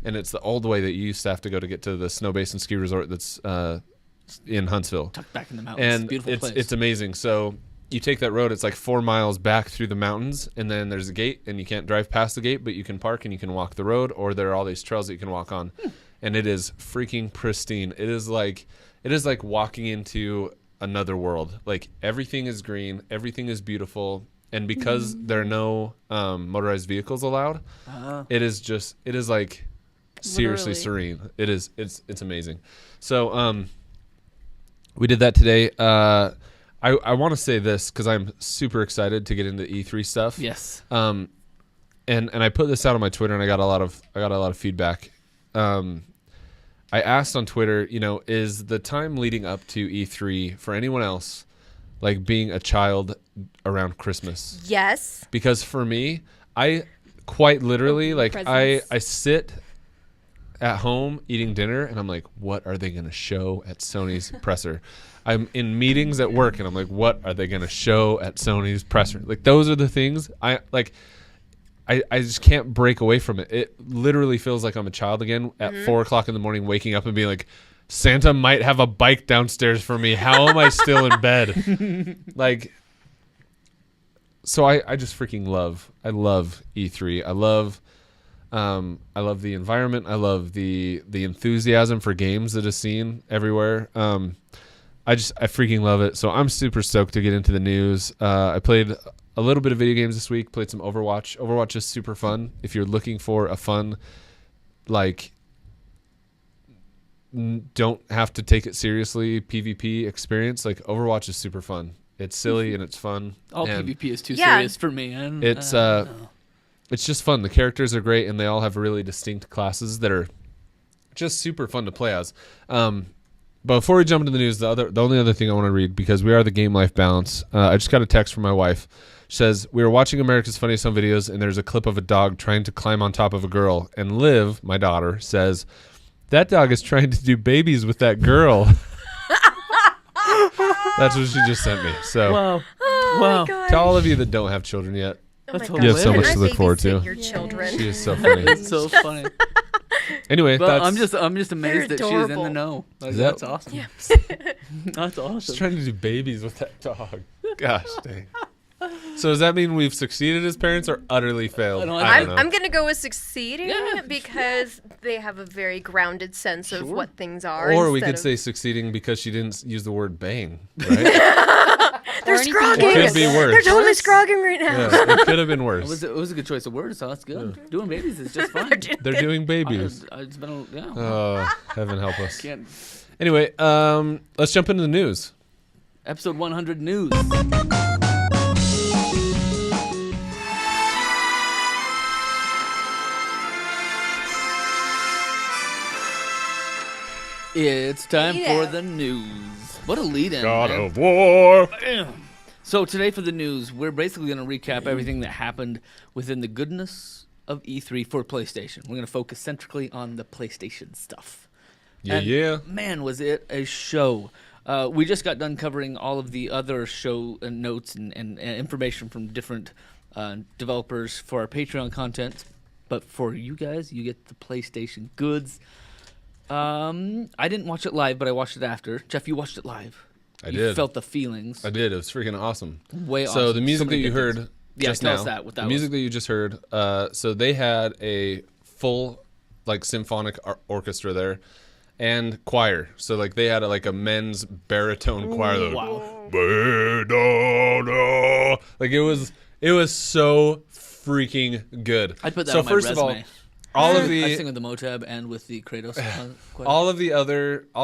A: and it's the old way that you used to have to go to get to the Snow Basin Ski Resort that's in Huntsville.
C: Tucked back in the mountains.
A: And
C: Beautiful place.
A: it's amazing. So you take that road, it's like 4 miles back through the mountains, and then there's a gate, and you can't drive past the gate, but you can park and you can walk the road, or there are all these trails that you can walk on. And it is freaking pristine. It is like walking into another world. Like everything is green, everything is beautiful, and because there are no motorized vehicles allowed, it is like seriously serene. It's amazing. So we did that today. I want to say this because I'm super excited to get into E3 stuff.
C: Yes.
A: And I put this out on my Twitter, and I got a lot of feedback. I asked on Twitter, is the time leading up to E3 for anyone else like being a child around Christmas?
B: Yes.
A: Because for me, I quite literally I sit at home eating dinner, and I'm like, what are they going to show at Sony's presser? I'm in meetings at work, and I'm like, what are they going to show at Sony's presser? Like, those are the things I just can't break away from it. It literally feels like I'm a child again at 4:00 in the morning, waking up and being like, Santa might have a bike downstairs for me. How am I still in bed? So I just freaking love E3. I love the environment. I love the enthusiasm for games that is seen everywhere. I freaking love it. So I'm super stoked to get into the news. I played a little bit of video games this week. Played some Overwatch. Overwatch is super fun. If you're looking for a fun, don't have to take it seriously PvP experience, Overwatch is super fun. It's silly and it's fun.
C: All
A: and
C: PvP is too serious for me.
A: It's just fun. The characters are great, and they all have really distinct classes that are just super fun to play as. But before we jump into the news, the only other thing I want to read, because we are the Game Life Balance, I just got a text from my wife. She says, we were watching America's Funniest Home Videos, and there's a clip of a dog trying to climb on top of a girl. And Liv, my daughter, says, that dog is trying to do babies with that girl. That's what she just sent me. So
C: Wow.
B: Oh
C: Wow.
B: my gosh.
A: to all of you that don't have children yet,
B: Oh
C: That's
B: my
C: You
B: gosh.
C: have so
B: Can
C: much
B: I
A: to look forward to.
B: babysit your
D: Yeah.
B: children.
A: she is so funny.
C: It's so funny.
A: Anyway,
C: But
A: that's
C: I'm just amazed
B: They're
C: that she's in the
B: adorable.
C: know.
A: Is
C: That's
A: that-
C: awesome.
B: Yeah.
C: That's
A: she's
C: awesome.
A: trying to do babies with that dog. Gosh dang. So does that mean we've succeeded as parents or utterly failed?
C: I don't
B: I'm,
C: know.
B: I'm gonna go with succeeding
C: Yeah,
B: because they have a very grounded sense of
C: Sure.
B: what things are.
A: Or we
B: instead
A: could
B: of-
A: say succeeding because she didn't use the word bang, right?
B: they're
D: anything
B: scrogging.
A: It could be worse.
B: They're totally scrogging right now.
A: Yeah, it could have been
C: It
A: worse.
C: was a good choice of words, so that's good. Doing babies is just fun.
A: They're doing babies.
C: It's been yeah.
A: Oh, heaven help us.
C: Can't.
A: Anyway, let's jump into the news.
C: Episode 100 news. It's time
B: Yeah.
C: for the news. What a lead-in,
A: God
C: man.
A: of War.
C: So today for the news, we're basically going to recap everything that happened within the goodness of E3 for PlayStation. We're going to focus centrically on the PlayStation stuff.
A: Yeah,
C: And
A: yeah.
C: Man, was it a show. We just got done covering all of the other show notes and information from different developers for our Patreon content. But for you guys, you get the PlayStation goods. I didn't watch it live, but I watched it after. Jeff, you watched it live.
A: I
C: You
A: did.
C: felt the feelings.
A: I did. It was freaking awesome.
C: Way
A: So
C: awesome.
A: the music
C: many
A: that you
C: good
A: heard
C: things. Yeah,
A: just
C: tell
A: now,
C: us that, what that
A: the
C: was.
A: music that you just heard, so they had a full like symphonic orchestra there and choir. So like they had a men's baritone choir. That
C: Wow.
A: like it was so freaking good.
C: I'd put that
A: so
C: on my
A: first
C: resume.
A: of all of
C: I
A: the
C: sing with the Motab and with the Kratos. choir.
A: all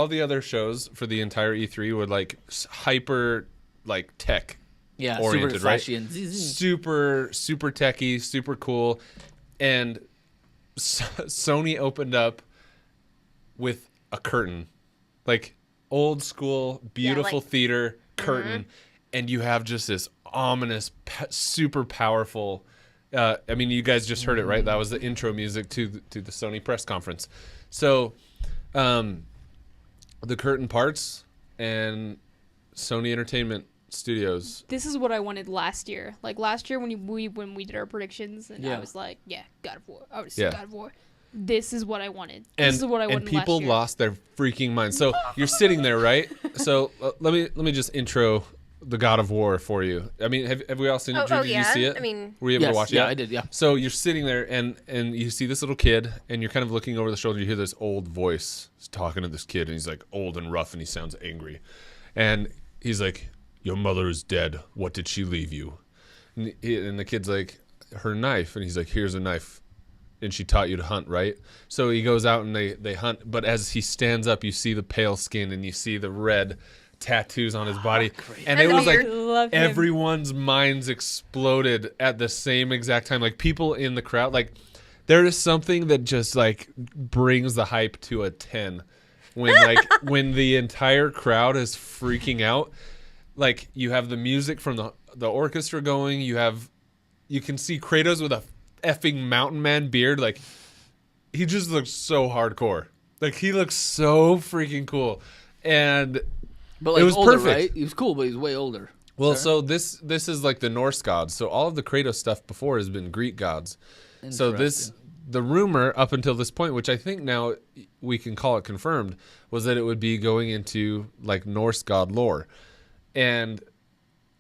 A: the other shows for the entire E3 were like hyper like tech
C: yeah,
A: oriented,
C: super flashy
A: right?
C: and zzz.
A: super techy, super cool. And Sony opened up with a curtain, like old school, beautiful
B: like-
A: theater curtain, and you have just this ominous, super powerful. I mean, you guys just heard it, right? That was the intro music to the Sony press conference. So, the curtain parts and Sony Entertainment Studios.
D: This is what I wanted last year. Like last year when we did our predictions, and
C: Yeah.
D: I was like, yeah, God of War. I would say
A: Yeah.
D: God of War. This is what I wanted.
A: And,
D: This is what I wanted
A: and people
D: last year.
A: lost their freaking minds. So you're sitting there, right? So let me just intro the God of War for you. I mean, have we all seen it? Drew, did you see it?
B: I mean,
A: were you able
C: Yes,
A: to watch it?
C: yeah, I did, yeah.
A: So you're sitting there and you see this little kid, and you're kind of looking over the shoulder. You hear this old voice talking to this kid, and he's like old and rough, and he sounds angry, and he's like, "Your mother is dead. What did she leave you?" And the kid's like, "Her knife," and he's like, "Here's a knife." And she taught you to hunt, right? So he goes out and they hunt. But as he stands up, you see the pale skin and you see the red tattoos on his body. And it was like
D: Love him.
A: everyone's minds exploded at the same exact time. Like people in the crowd, like there is something that just like brings the hype to a 10 when when the entire crowd is freaking out. Like you have the music from the orchestra going. You can see Kratos with a effing mountain man beard. Like he just looks so hardcore. Like he looks so freaking cool. And
C: But like
A: it was
C: older,
A: perfect.
C: right? He was cool, but he's way older.
A: well, so this is like the Norse gods. So all of the Kratos stuff before has been Greek gods. So the rumor up until this point, which I think now we can call it confirmed, was that it would be going into like Norse god lore. And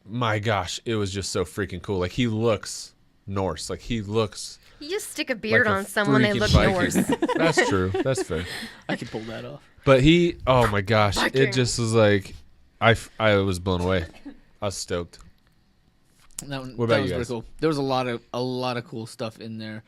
A: my gosh, it was just so freaking cool. Like he looks Norse. Like he looks
B: you just stick a beard
A: like a
B: on someone, they
A: freaking
B: look
A: Viking.
B: Norse.
A: That's true. That's fair.
C: I could pull that off.
A: But oh my gosh,
B: Viking.
A: it just was like, I was blown away. I was stoked.
C: That
A: What about
C: was
A: you
C: pretty
A: guys?
C: cool. There was a lot of cool stuff in there.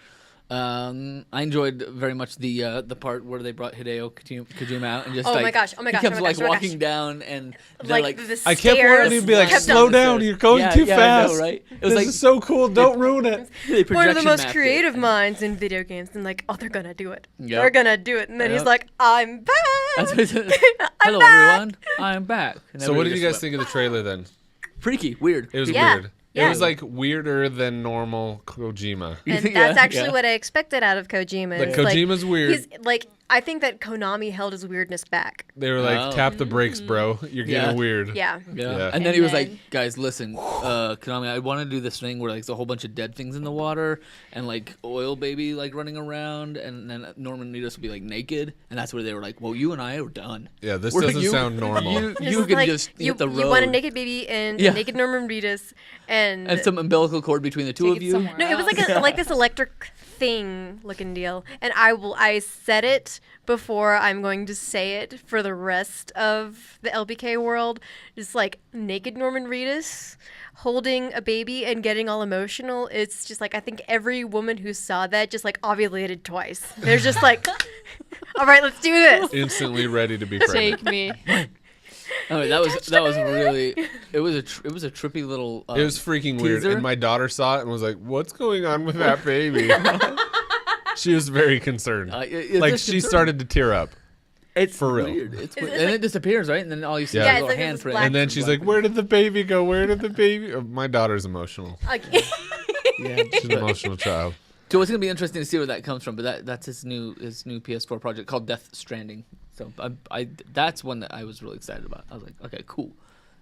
C: I enjoyed very much the part where they brought Hideo Kojima out and just
B: Oh my
C: like
B: gosh, oh my gosh,
C: he
B: oh
C: kept
B: my
C: like
B: gosh, oh my
C: walking
B: gosh.
C: down and they're
B: Like
C: like
B: the
A: I kept wanting to be like,
B: kept
A: slow
B: on-
A: down, you're going too
C: I know,
A: fast.
C: right? It was
A: This
C: like
A: is so cool. Don't ruin it.
C: they
B: One of the
C: projection
B: most
C: mapped it.
B: creative minds in video games, and like, oh, they're gonna do it.
C: Yep.
B: They're gonna do it, and then he's
C: Yep.
B: like, I'm back.
C: That's what he said.
B: I'm
C: Hello
B: back.
C: everyone, I'm back. And
A: So what
C: everybody
A: did you
C: just
A: guys think of the trailer then?
C: went, freaky, weird.
A: It was
B: Yeah.
A: weird.
B: Yeah.
A: It was like weirder than normal Kojima.
C: You
B: And
C: think-
B: that's
C: yeah,
B: actually
C: yeah.
B: what I expected out of Kojima.
A: Like
B: is,
A: Kojima's weird.
B: He's like, I think that Konami held his weirdness back.
A: They were like,
C: Oh.
A: tap the brakes, bro. You're getting
C: Yeah.
A: weird.
B: Yeah.
C: Yeah.
A: Yeah.
C: And then he was
D: then-
C: like, guys, listen, Konami, I want to do this thing where like there's a whole bunch of dead things in the water and like oil baby like running around and then Norman Reedus would be like naked and that's where they were like, well, you and I are done.
A: Yeah, this
C: We're-
A: doesn't sound normal.
C: You
B: It's
C: can
B: like,
C: just
B: you,
C: hit the road.
B: you want a naked baby and
C: Yeah.
B: a naked Norman Reedus and
C: some umbilical cord between the two
D: Take
C: of
D: it
C: you.
D: somewhere
B: no, it was
D: else.
B: like this electric thing looking deal. And I said it before I'm going to say it for the rest of the LBK world. Just like naked Norman Reedus holding a baby and getting all emotional. It's just like I think every woman who saw that just like ovulated twice. They're just like, all right, let's do this.
A: Instantly ready to be pregnant.
D: Take me.
C: I mean, that was really it was a trippy little.
A: It was freaking weird.
C: teaser.
A: And my daughter saw it and was like, what's going on with that baby? She was very concerned.
C: It's
A: Like
C: just
A: she
C: concerning.
A: started to tear up.
C: It's
A: For real.
C: weird. It's
B: Is
C: weird.
B: it
C: And
B: like-
C: it disappears, right? And then all you see
A: Yeah.
C: is
A: Yeah,
C: a
B: it's
C: little
B: like this
C: handprint.
B: black-
A: And then she's like, "Where did the baby go? Where did the baby?" My daughter's emotional.
B: Okay.
C: Yeah.
A: She's an emotional child.
C: So it's gonna be interesting to see where that comes from. But that's his new PS4 project called Death Stranding. So I that's one that I was really excited about. I was like, okay, cool.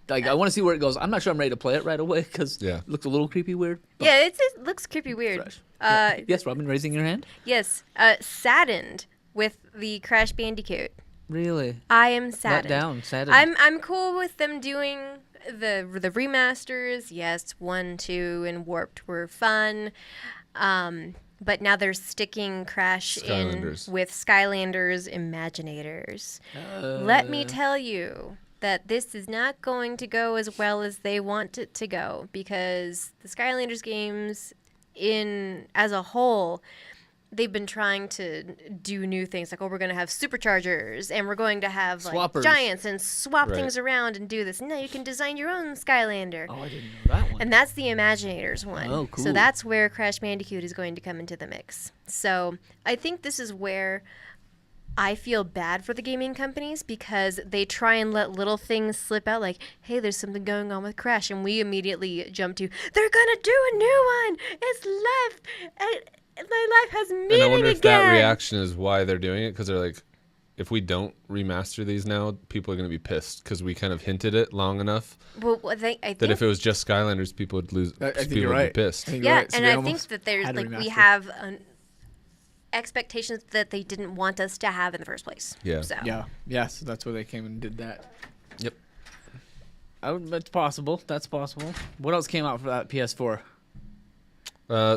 C: Like I want to see where it goes. I'm not sure I'm ready to play it right away because it looks a little creepy weird. But
B: Yeah, it looks creepy weird.
C: fresh. Yeah. Yes, Robin, raising your hand.
B: Yes. Saddened with the Crash Bandicoot.
C: Really?
B: I am
C: Let
B: saddened.
C: down. Saddened.
B: I'm cool with them doing the remasters. Yes, 1, 2, and Warped were fun. But now they're sticking Crash
A: Skylanders.
B: in with Skylanders Imaginators. Let me tell you that this is not going to go as well as they want it to go, because the Skylanders games as a whole, they've been trying to do new things, like, oh, we're going to have superchargers, and we're going to have like
C: Swappers.
B: giants and swap
A: Right.
B: things around and do this. No, you can design your own Skylander.
C: Oh, I didn't know that one.
B: And that's the Imaginators one.
C: Oh, cool.
B: So that's where Crash Bandicoot is going to come into the mix. So I think this is where I feel bad for the gaming companies, because they try and let little things slip out, like, hey, there's something going on with Crash, and we immediately jump to, they're gonna do a new one. It's left. My life has meaning
A: And I wonder if
B: again.
A: that reaction is why they're doing it, because they're like, if we don't remaster these now, people are going to be pissed because we kind of hinted it long enough
B: Well, I think
A: that if it was just Skylanders, people would lose.
C: I think
A: people
C: you're
A: would
C: right.
A: be pissed.
C: I think you're
B: yeah,
C: right. So
B: and
C: they
B: I think
C: almost
B: that there's
C: had to
B: like we
C: remaster.
B: have expectations that they didn't want us to have in the first place.
A: Yeah.
B: So.
C: Yeah. Yeah. So that's where they came and did that.
A: Yep.
C: That's possible. That's possible. What else came out for that PS4?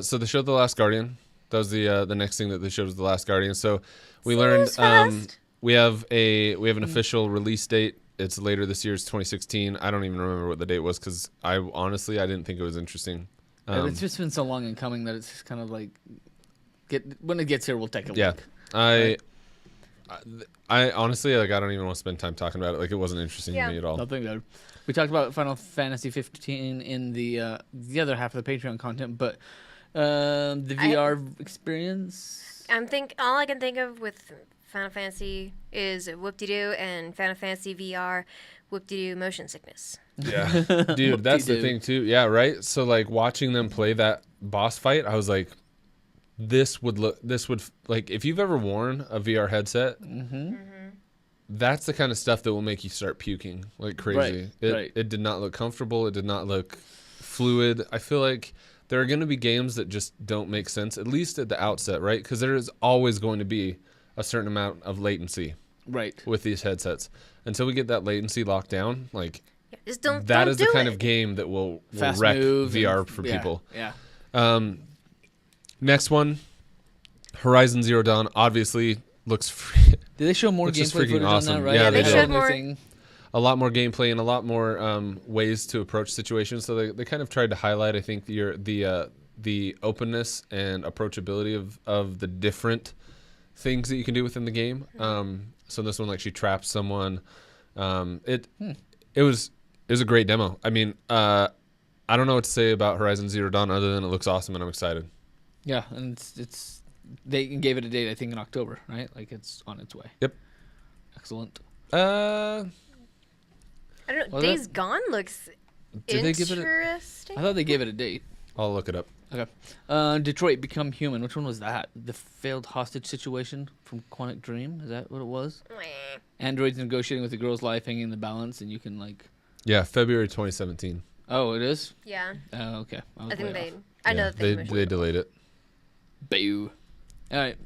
A: So they showed The Last Guardian. That was the next thing that they showed was The Last Guardian. So we
B: Seems
A: learned
B: fast.
A: we have an official release date. It's later this year. It's 2016. I don't even remember what the date was because I didn't think it was interesting.
C: It's just been so long in coming that it's just kind of like, when it gets here, we'll take a
A: Yeah.
C: look.
A: I honestly, like, I don't even want to spend time talking about it. Like, it wasn't interesting
B: Yeah.
A: to me at all.
C: Nothing good. We talked about Final Fantasy 15 in the other half of the Patreon content, but the VR experience.
B: All I can think of with Final Fantasy is Whoop-de-doo, and Final Fantasy VR, Whoop-de-doo motion sickness.
A: Yeah. Dude, that's the
C: Whoop-de-doo.
A: thing, too. Yeah, right? So, like, watching them play that boss fight, I was like, this would, like, if you've ever worn a VR headset, that's the kind of stuff that will make you start puking like crazy.
C: Right.
A: It did not look comfortable. It did not look fluid. I feel like there are going to be games that just don't make sense, at least at the outset, right? Because there is always going to be a certain amount of latency
C: Right.
A: with these headsets. Until we get that latency locked down, like,
B: Yeah, just don't.
A: that
B: don't
A: is the
B: do
A: kind
B: it.
A: of game that will
C: Fast
A: wreck
C: moves
A: VR
C: and-
A: for
C: yeah,
A: people.
C: Yeah.
A: Next one, Horizon Zero Dawn, obviously looks
C: Did they show more
A: Which is
C: gameplay
A: freaking
C: footage
A: awesome.
C: on that, right?
A: Yeah,
B: they
C: had
B: showed
C: a new
B: more.
C: thing.
A: a lot more gameplay and a lot more ways to approach situations. So they kind of tried to highlight, I think, the openness and approachability of the different things that you can do within the game. So this one, like, she traps someone. It was a great demo. I mean, I don't know what to say about Horizon Zero Dawn other than it looks awesome and I'm excited.
C: Yeah, and it's they gave it a date, I think, in October, right? Like, it's on its way.
A: Yep.
C: Excellent.
B: I don't know.
C: Was
B: Days
C: it?
B: Gone looks
A: Did they give it
B: interesting.
C: I thought they gave it a date.
A: I'll look it up.
C: Okay. Detroit Become Human. Which one was that? The failed hostage situation from Quantic Dream? Is that what it was?
B: Meh.
C: Androids negotiating with a girl's life hanging in the balance, and you can, like...
A: Yeah, February 2017.
C: Oh, it is?
B: Yeah,
C: Oh, okay. I was
B: I think
C: way
B: they.
C: off.
B: I know
A: Yeah,
B: that they.
A: they delayed it.
C: Boo. All right.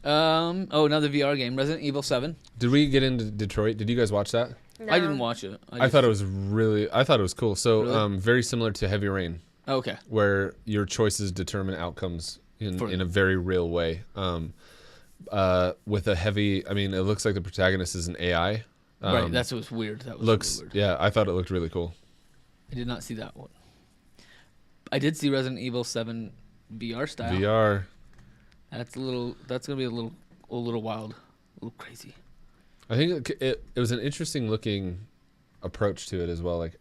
C: Another VR game, Resident Evil 7.
A: Did we get into Detroit? Did you guys watch that?
C: I didn't watch it.
A: I thought it was cool. So
C: Really?
A: very similar to Heavy Rain,
C: Okay.
A: where your choices determine outcomes in a very real way. With a heavy, I mean, it looks like the protagonist is an AI.
C: Right. That's what's weird. That was
A: Looks,
C: really weird.
A: yeah, I thought it looked really cool.
C: I did not see that one. I did see Resident Evil 7 VR style.
A: VR.
C: That's gonna be a little wild, a little crazy.
A: I think it was an interesting looking approach to it as well. Like,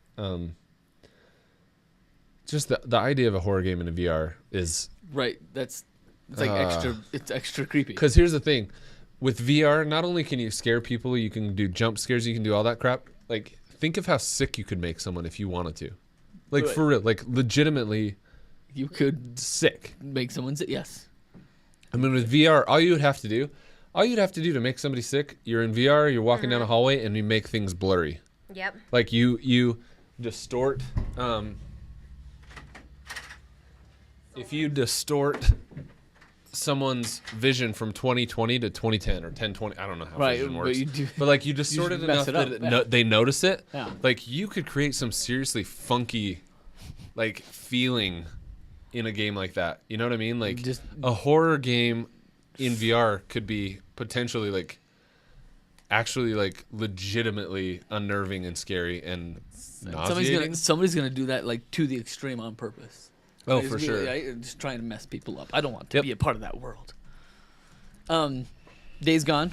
A: just the idea of a horror game in a VR is,
C: Right. It's like extra. It's extra creepy.
A: because here's the thing, with VR, not only can you scare people, you can do jump scares, you can do all that crap. Like, think of how sick you could make someone if you wanted to. Like, for real, like, legitimately
C: You could
A: sick.
C: make someone say yes.
A: I mean, with VR, all you'd have to do to make somebody sick, you're in VR, you're walking down a hallway, and you make things blurry.
B: Yep.
A: Like, you distort, if you distort someone's vision from 2020 to 2010 or 1020, I don't know how vision works. But like you distort it enough that they notice it.
C: Yeah.
A: Like you could create some seriously funky like feeling in a game like that. You know what I mean? Like
C: Just
A: a horror game in VR could be potentially like actually like legitimately unnerving and scary and nauseating.
C: Somebody's gonna do that like to the extreme on purpose.
A: Oh, for sure.
C: Just trying to mess people up. I don't want to be a part of that world. Days Gone.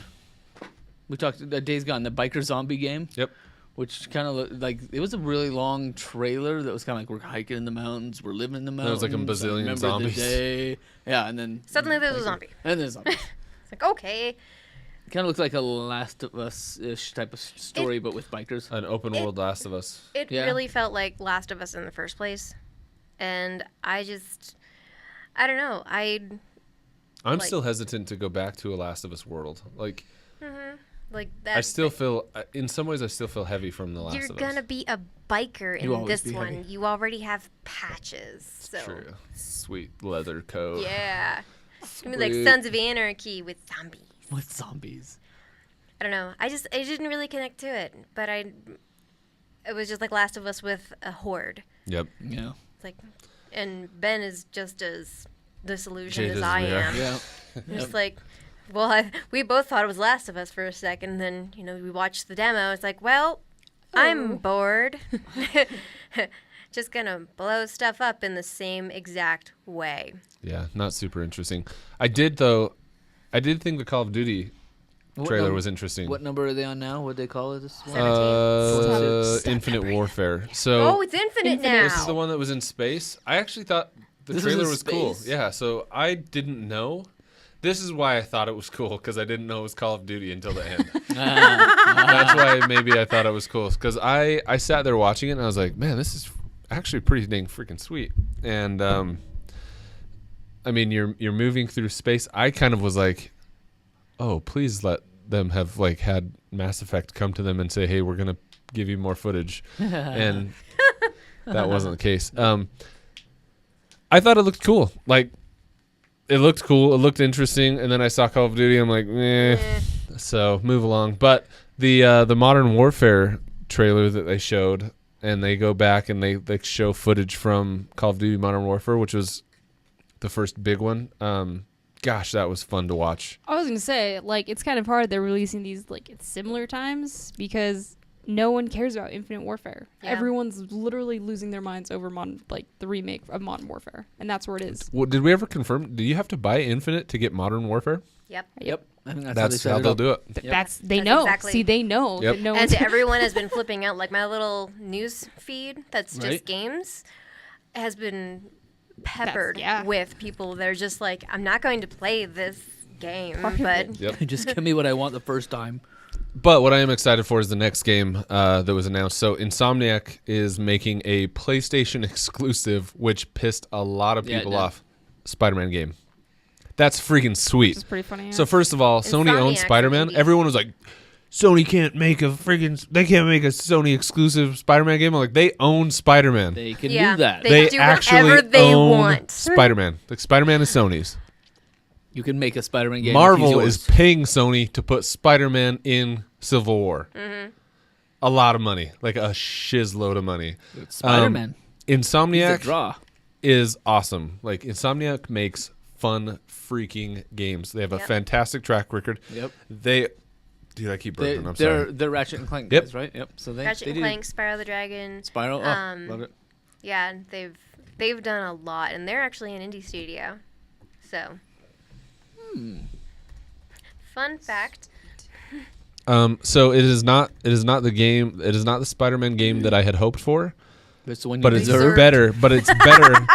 C: We talked Days Gone, the biker zombie game.
A: Yep.
C: Which kind of looked like it was a really long trailer that was kind of like we're hiking in the mountains, we're living in the mountains.
A: There was like a bazillion zombies.
C: Yeah, and then
B: Suddenly there's a zombie.
C: And there's a zombie.
B: It's like, okay.
C: It kind of looked like a Last of Us-ish type of story, but with bikers.
A: An open world Last of Us.
B: It really felt like Last of Us in the first place. And I don't know. I'm
A: like, still hesitant to go back to a Last of Us world. Like,
B: like that.
A: I still feel, in some ways, I still feel heavy from the Last of Us.
B: You're gonna be a biker in this one. Heavy. You already have patches. So.
A: True. Sweet leather coat.
B: Yeah. It's gonna be like Sons of Anarchy with zombies.
C: With zombies.
B: I don't know. I didn't really connect to it, but it was just like Last of Us with a horde.
A: Yep.
C: Yeah.
B: Like, and Ben is just as disillusioned as I am.
C: Yeah.
B: Just like, well, we both thought it was Last of Us for a second. Then we watched the demo. It's like, well, I'm bored. Just gonna blow stuff up in the same exact way.
A: Yeah, not super interesting. I did think the Call of Duty trailer was interesting.
C: What number are they on now? What they call it? This one?
B: 17.
A: Infinite Warfare. So
B: oh, it's Infinite now.
A: This is the one that was in space. I actually thought the trailer was cool. Yeah, so I didn't know. This is why I thought it was cool, because I didn't know it was Call of Duty until the end. That's why maybe I thought it was cool, because I sat there watching it and I was like, man, this is actually pretty dang freaking sweet. And I mean, you're moving through space. I kind of was like, oh, please let them have like had Mass Effect come to them and say, hey, we're gonna give you more footage. And that wasn't the case. I thought it looked cool. Like, it looked cool. It looked interesting. And then I saw Call of Duty. I'm like, so move along. But the Modern Warfare trailer that they showed, and they go back and they show footage from Call of Duty Modern Warfare, which was the first big one. Gosh, that was fun to watch.
D: I was going to say, like, it's kind of hard they're releasing these, like, at similar times because no one cares about Infinite Warfare. Yeah. Everyone's literally losing their minds over the remake of Modern Warfare, and that's where it is.
A: Well, did we ever confirm? Do you have to buy Infinite to get Modern Warfare?
B: Yep.
C: I think
A: that's how they'll do it.
D: Yep. They know.
B: Exactly.
D: See, they know.
A: Yep.
D: That no
B: and everyone has been flipping out. Like, my little news feed that's just games has been peppered with people that are just like, I'm not going to play this game, but
C: just give me what I want the first time.
A: But what I am excited for is the next game that was announced. So Insomniac is making a PlayStation exclusive, which pissed a lot of people off. Spider-Man game. That's freaking sweet.
D: Which is pretty funny. Yeah.
A: So first of all, Sony owns Spider-Man. Everyone was like, Sony can't make a Sony exclusive Spider-Man game. I'm like, they own Spider-Man.
C: They can do that.
B: They do whatever they want.
A: Spider-Man. Like, Spider-Man is Sony's.
C: You can make a Spider-Man game.
A: Marvel is paying Sony to put Spider-Man in Civil War. Mm-hmm. A lot of money. Like a shizload of money.
C: It's Spider-Man.
A: Insomniac is awesome. Like, Insomniac makes fun freaking games. They have a fantastic track record.
C: Yep.
A: Dude, I keep burping. I'm sorry.
C: They're Ratchet and Clank guys, right? Yep. So
B: Ratchet and Clank, Spyro the Dragon.
C: Spyro. Love it.
B: Yeah, they've done a lot, and they're actually an indie studio. So. Fun fact.
A: So it is not the game. It is not the Spider-Man game that I had hoped for.
C: It's the one
A: but it's better. But it's better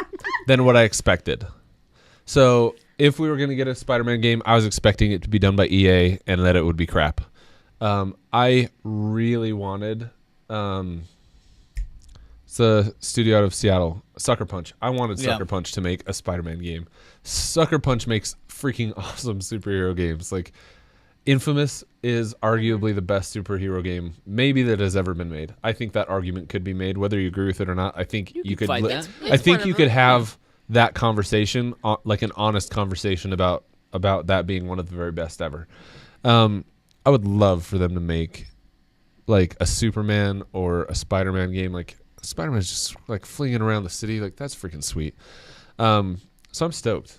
A: than what I expected. So if we were going to get a Spider-Man game, I was expecting it to be done by EA and that it would be crap. I really wanted it's a studio out of Seattle, Sucker Punch. I wanted Sucker Punch to make a Spider-Man game. Sucker Punch makes freaking awesome superhero games. Like Infamous is arguably the best superhero game maybe that has ever been made. I think that argument could be made, whether you agree with it or not. I think you could.
C: fight that.
A: I think you could have that conversation, like an honest conversation about that being one of the very best ever. I would love for them to make like a Superman or a Spider-Man game. Like Spider-Man's just like flinging around the city. Like that's freaking sweet. So I'm stoked.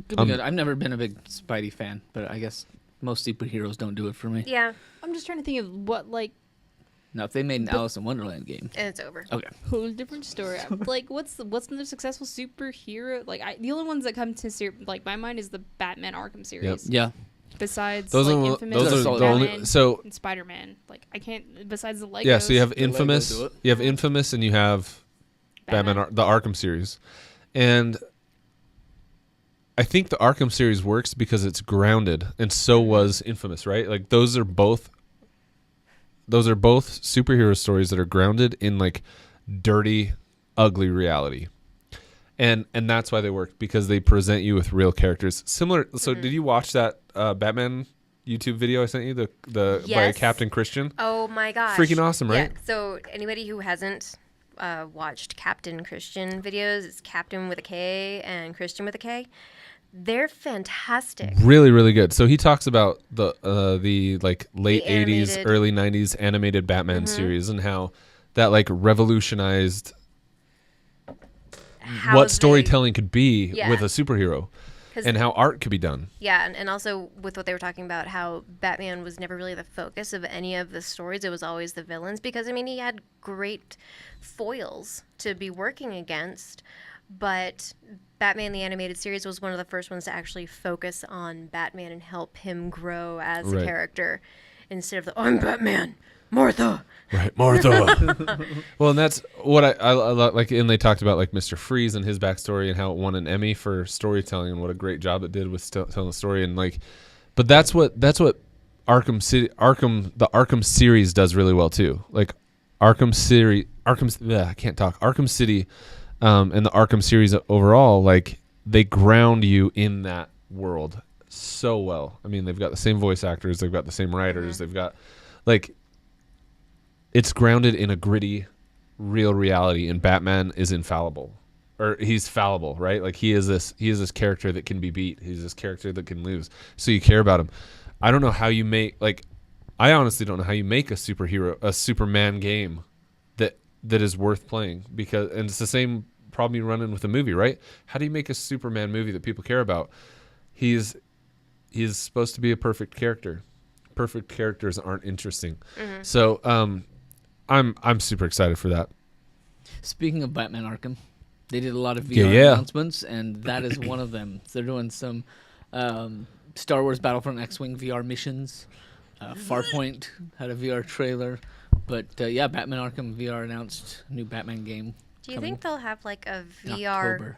C: Could be good. I've never been a big Spidey fan, but I guess most superheroes don't do it for me.
B: Yeah.
D: I'm just trying to think of what like.
C: Now, if they made an Alice in Wonderland game,
B: And it's over.
C: okay.
D: Whole different story. Like, what's another successful superhero? Like, the only ones that come to like my mind is the Batman Arkham series.
C: Yeah.
D: Besides,
A: Those
D: like,
A: are
D: Infamous,
A: those are the
D: Batman,
A: only. So
D: and Spider-Man. Like, I can't. Besides the Legos.
A: yeah, so you have
C: Legos
A: Infamous,
C: do it.
A: you have Infamous, and you have Batman, the Arkham series, and I think the Arkham series works because it's grounded, and so was Infamous, right? Like those are both superhero stories that are grounded in like dirty, ugly reality, and that's why they work, because they present you with real characters. Similar. So did you watch that Batman YouTube video I sent you? The by
B: Yes.
A: Captain Christian.
B: Oh my gosh.
A: Freaking awesome, right?
B: Yeah. So anybody who hasn't watched Captain Christian videos, it's Captain with a K and Christian with a K. They're fantastic.
A: Really, really good. So he talks about the like late
B: The
A: 80s,
B: animated.
A: early 90s animated Batman series, and how that like revolutionized
B: How
A: what
B: they-
A: storytelling could be
B: Yeah.
A: with a superhero,
B: 'Cause-
A: and how art could be done.
B: Yeah, and also with what they were talking about, how Batman was never really the focus of any of the stories. It was always the villains, because, I mean, he had great foils to be working against, but Batman the Animated Series was one of the first ones to actually focus on Batman and help him grow as
A: Right.
B: a character, instead of the, I'm Batman, Martha.
A: Right, Martha. Well, and that's what I like. And they talked about like Mr. Freeze and his backstory and how it won an Emmy for storytelling and what a great job it did with telling the story. And like, but that's what Arkham series does really well too. Like I can't talk. Arkham City, and the Arkham series overall, like they ground you in that world so well. I mean, they've got the same voice actors, they've got the same writers, they've got like. It's grounded in a gritty, real reality, and Batman is infallible, or he's fallible, right? Like he is this character that can be beat. He's this character that can lose. So you care about him. I don't know how you make I honestly don't know how you make a Superman game that is worth playing, because, and it's the same problem you run in with a movie, right? How do you make a Superman movie that people care about? He's supposed to be a perfect character. Perfect characters aren't interesting. So, I'm super excited for that.
C: Speaking of Batman Arkham, they did a lot of VR announcements, and that is one of them. They're doing some Star Wars Battlefront X-Wing VR missions. Farpoint had a VR trailer. But yeah, Batman Arkham VR announced new Batman game.
B: Do you think they'll have like a
C: in
B: VR
C: October.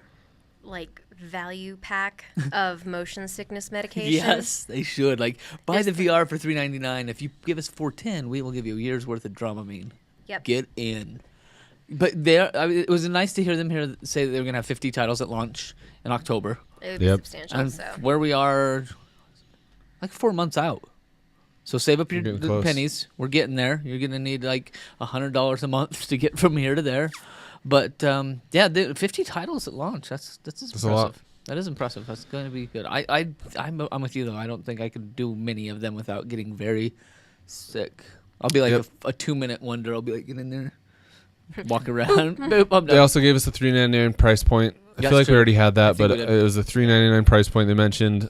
B: like value pack of motion sickness medication?
C: Yes, they should. Like, buy the VR for $3.99. If you give us $4.10, we will give you a year's worth of Dramamine.
B: Yep.
C: Get in. But it was nice to hear them say that they were going to have 50 titles at launch in October.
B: It would be
A: Yep.
B: substantial.
C: And
B: So
C: where we are, like 4 months out. So save up your
A: We're getting close.
C: pennies. We're getting there. You're going to need like $100 a month to get from here to there. But yeah, 50 titles at launch. That's impressive.
A: a lot.
C: That is impressive. That's going to be good. I'm with you though. I don't think I could do many of them without getting very sick. I'll be like a 2-minute wonder. I'll be like, get in there, walk around. Boop, I'm
A: They
C: done.
A: also gave us a $3.99 price point. I
C: That's
A: feel like
C: true.
A: we already had that,
C: think
A: but
C: we
A: it
C: did.
A: was a $3.99 price point they mentioned.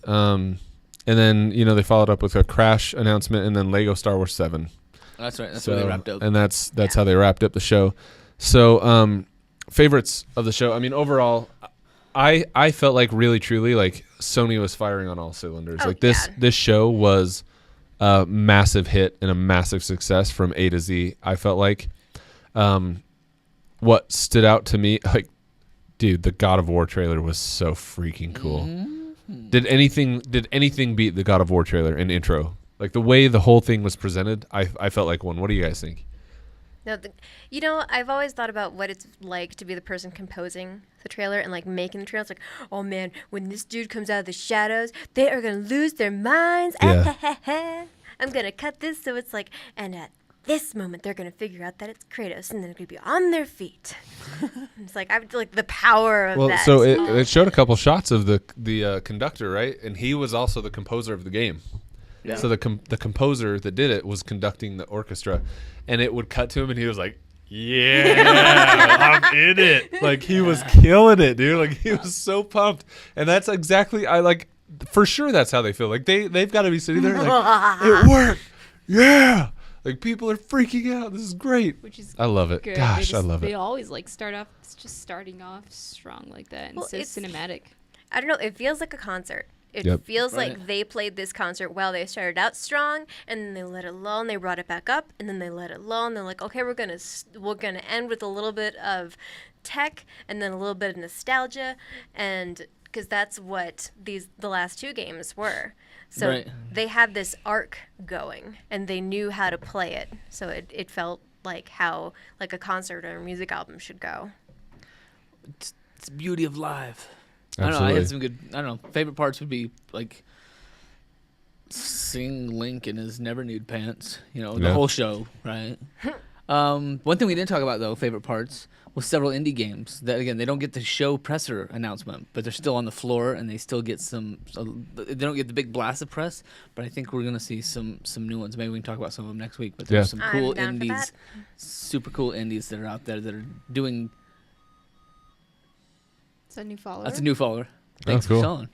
A: And then they followed up with a Crash announcement, and then Lego Star Wars 7.
C: That's right. That's where they wrapped up.
A: And that's how they wrapped up the show. So favorites of the show. I mean, overall, I felt like really truly like Sony was firing on all cylinders.
B: Oh,
A: like this show was a massive hit and a massive success from A to Z. I felt like what stood out to me, like, dude, the God of War trailer was so freaking cool. Did anything beat the God of War trailer and intro? Like the way the whole thing was presented, I felt like one. What do you guys think?
B: No, I've always thought about what it's like to be the person composing the trailer and like making the trailer. It's like, oh man, when this dude comes out of the shadows, they are gonna lose their minds.
A: Yeah.
B: I'm gonna cut this so it's like, and at this moment they're gonna figure out that it's Kratos, and then they're gonna be on their feet. It's like I like the power of that.
A: So it showed a couple shots of the conductor, right? And he was also the composer of the game. Yeah. So the composer that did it was conducting the orchestra, and it would cut to him, and he was like, "Yeah, I'm in it!" Like he was killing it, dude. Like he was so pumped, and that's exactly for sure. That's how they feel. Like they've got to be sitting there like, "It worked, yeah!" Like people are freaking out. This is great.
D: Which is
A: I love it.
D: good.
A: Gosh, I love it.
D: They always like starting off strong like that and so cinematic.
B: I don't know. It feels like a concert. It feels like they played this concert while they started out strong, and then they let it lull, and they brought it back up, and then they let it lull, and they're like, okay, we're gonna end with a little bit of tech, and then a little bit of nostalgia, and because that's what the last two games were. So they had this arc going, and they knew how to play it. So it felt like how like a concert or a music album should go.
C: It's the beauty of live.
A: Absolutely.
C: I don't know. I had some good. I don't know. Favorite parts would be like seeing Link in his never nude pants. The whole show, right? One thing we didn't talk about though, favorite parts, was several indie games that again they don't get the show presser announcement, but they're still on the floor and they still get some. They don't get the big blast of press, but I think we're gonna see some new ones. Maybe we can talk about some of them next week. But there's some cool indies, super cool indies that are out there that are doing.
D: That's a new follower.
C: That's a new follower. Thanks
A: cool.
C: for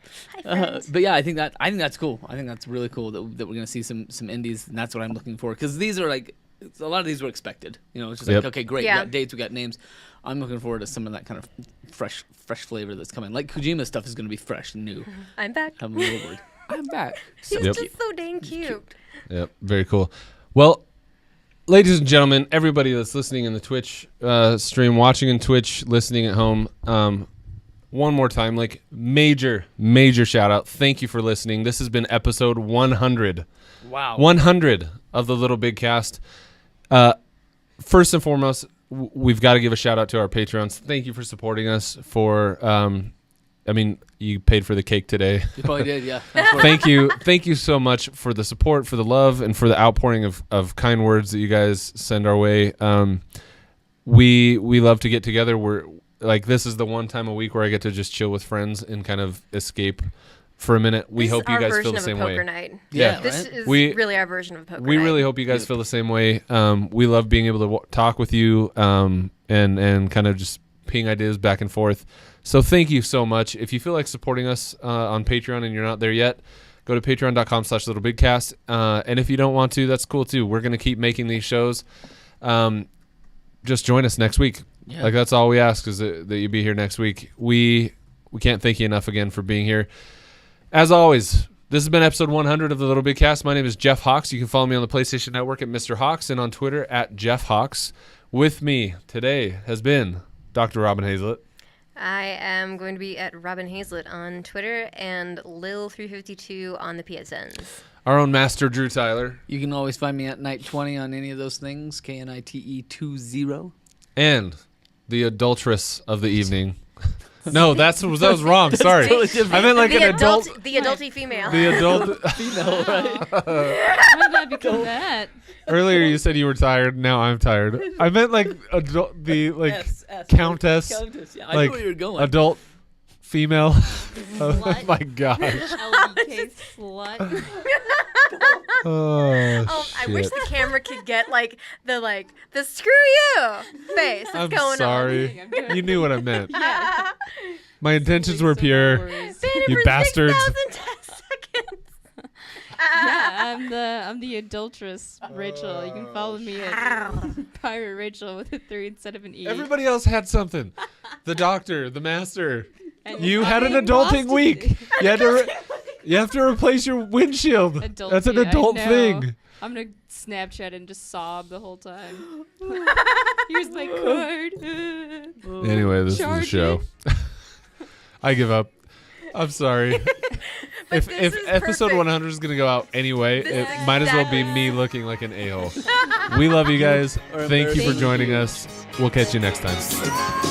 C: showing. But yeah, I think that's cool. I think that's really cool that we're gonna see some indies, and that's what I'm looking for because these are like a lot of these were expected. It's just like okay, great, we got dates, we got names. I'm looking forward to some of that kind of fresh flavor that's coming. Like Kojima stuff is gonna be fresh and new.
B: I'm back.
C: I'm a little worried. I'm back.
B: He's just so dang cute.
A: Yep, very cool. Well, ladies and gentlemen, everybody that's listening in the Twitch stream, watching in Twitch, listening at home. One more time, like major shout out. Thank you for listening. This has been episode 100.
C: Wow.
A: 100 of the LittleBigKast. First and foremost, we've got to give a shout out to our Patreons. Thank you for supporting us you paid for the cake today.
C: You probably did, yeah.
A: Thank you so much for the support, for the love, and for the outpouring of kind words that you guys send our way. We love to get together. This is the one time a week where I get to just chill with friends and kind of escape for a minute. We hope you guys feel the same way.
B: Night.
C: Yeah,
B: this is really our version of a poker night.
A: We really hope you guys feel the same way. We love being able to talk with you and kind of just ping ideas back and forth. So thank you so much. If you feel like supporting us on Patreon and you're not there yet, go to patreon.com/LittleBigKast. And if you don't want to, that's cool too. We're going to keep making these shows. Just join us next week. Yeah. Like that's all we ask is that you be here next week. We can't thank you enough again for being here. As always, this has been episode 100 of the LittleBigKast. My name is Jeff Hawks. You can follow me on the PlayStation Network at Mr. Hawks and on Twitter at Jeff Hawks. With me today has been Dr. Robin Hazlett.
B: I am going to be at Robin Hazlett on Twitter and Lil352 on the PSNs.
A: Our own master, Drew Tyler.
C: You can always find me at Night20 on any of those things, KNITE20.
A: And the adulteress of the evening. No, that was wrong. Sorry. I meant like an adult.
B: The adulty female.
A: The adult.
C: Female, right?
D: How did I become that?
A: Earlier you said you were tired. Now I'm tired. I meant like adult, countess.
C: Countess. Yeah, I
A: like
C: knew where you were going.
A: Adult female.
D: Slut.
A: Oh my gosh.
D: LBK slut.
A: Oh,
B: I wish the camera could get the screw you face that's
A: I'm
B: going
A: sorry.
D: on.
A: You knew what I meant.
B: Yeah.
A: My intentions were pure. You bastards.
B: 6,010 seconds.
D: Yeah, I'm the adulteress, Rachel. You can follow me at Pirate Rachel with a 3 instead of an E.
A: Everybody else had something. The doctor, the master.
D: And
A: You had an adulting week. You have to replace your windshield. That's an adult thing.
D: I'm gonna Snapchat and just sob the whole time. Here's my card.
A: Anyway, this is the show. I give up. I'm sorry. If episode
B: perfect.
A: 100 is gonna go out anyway,
B: This
A: it
B: is
A: might as well be
B: exactly-
A: me looking like an a-hole. We love you guys.
C: Or
A: Thank you for
C: embarrassing.
A: joining us. We'll catch you next time.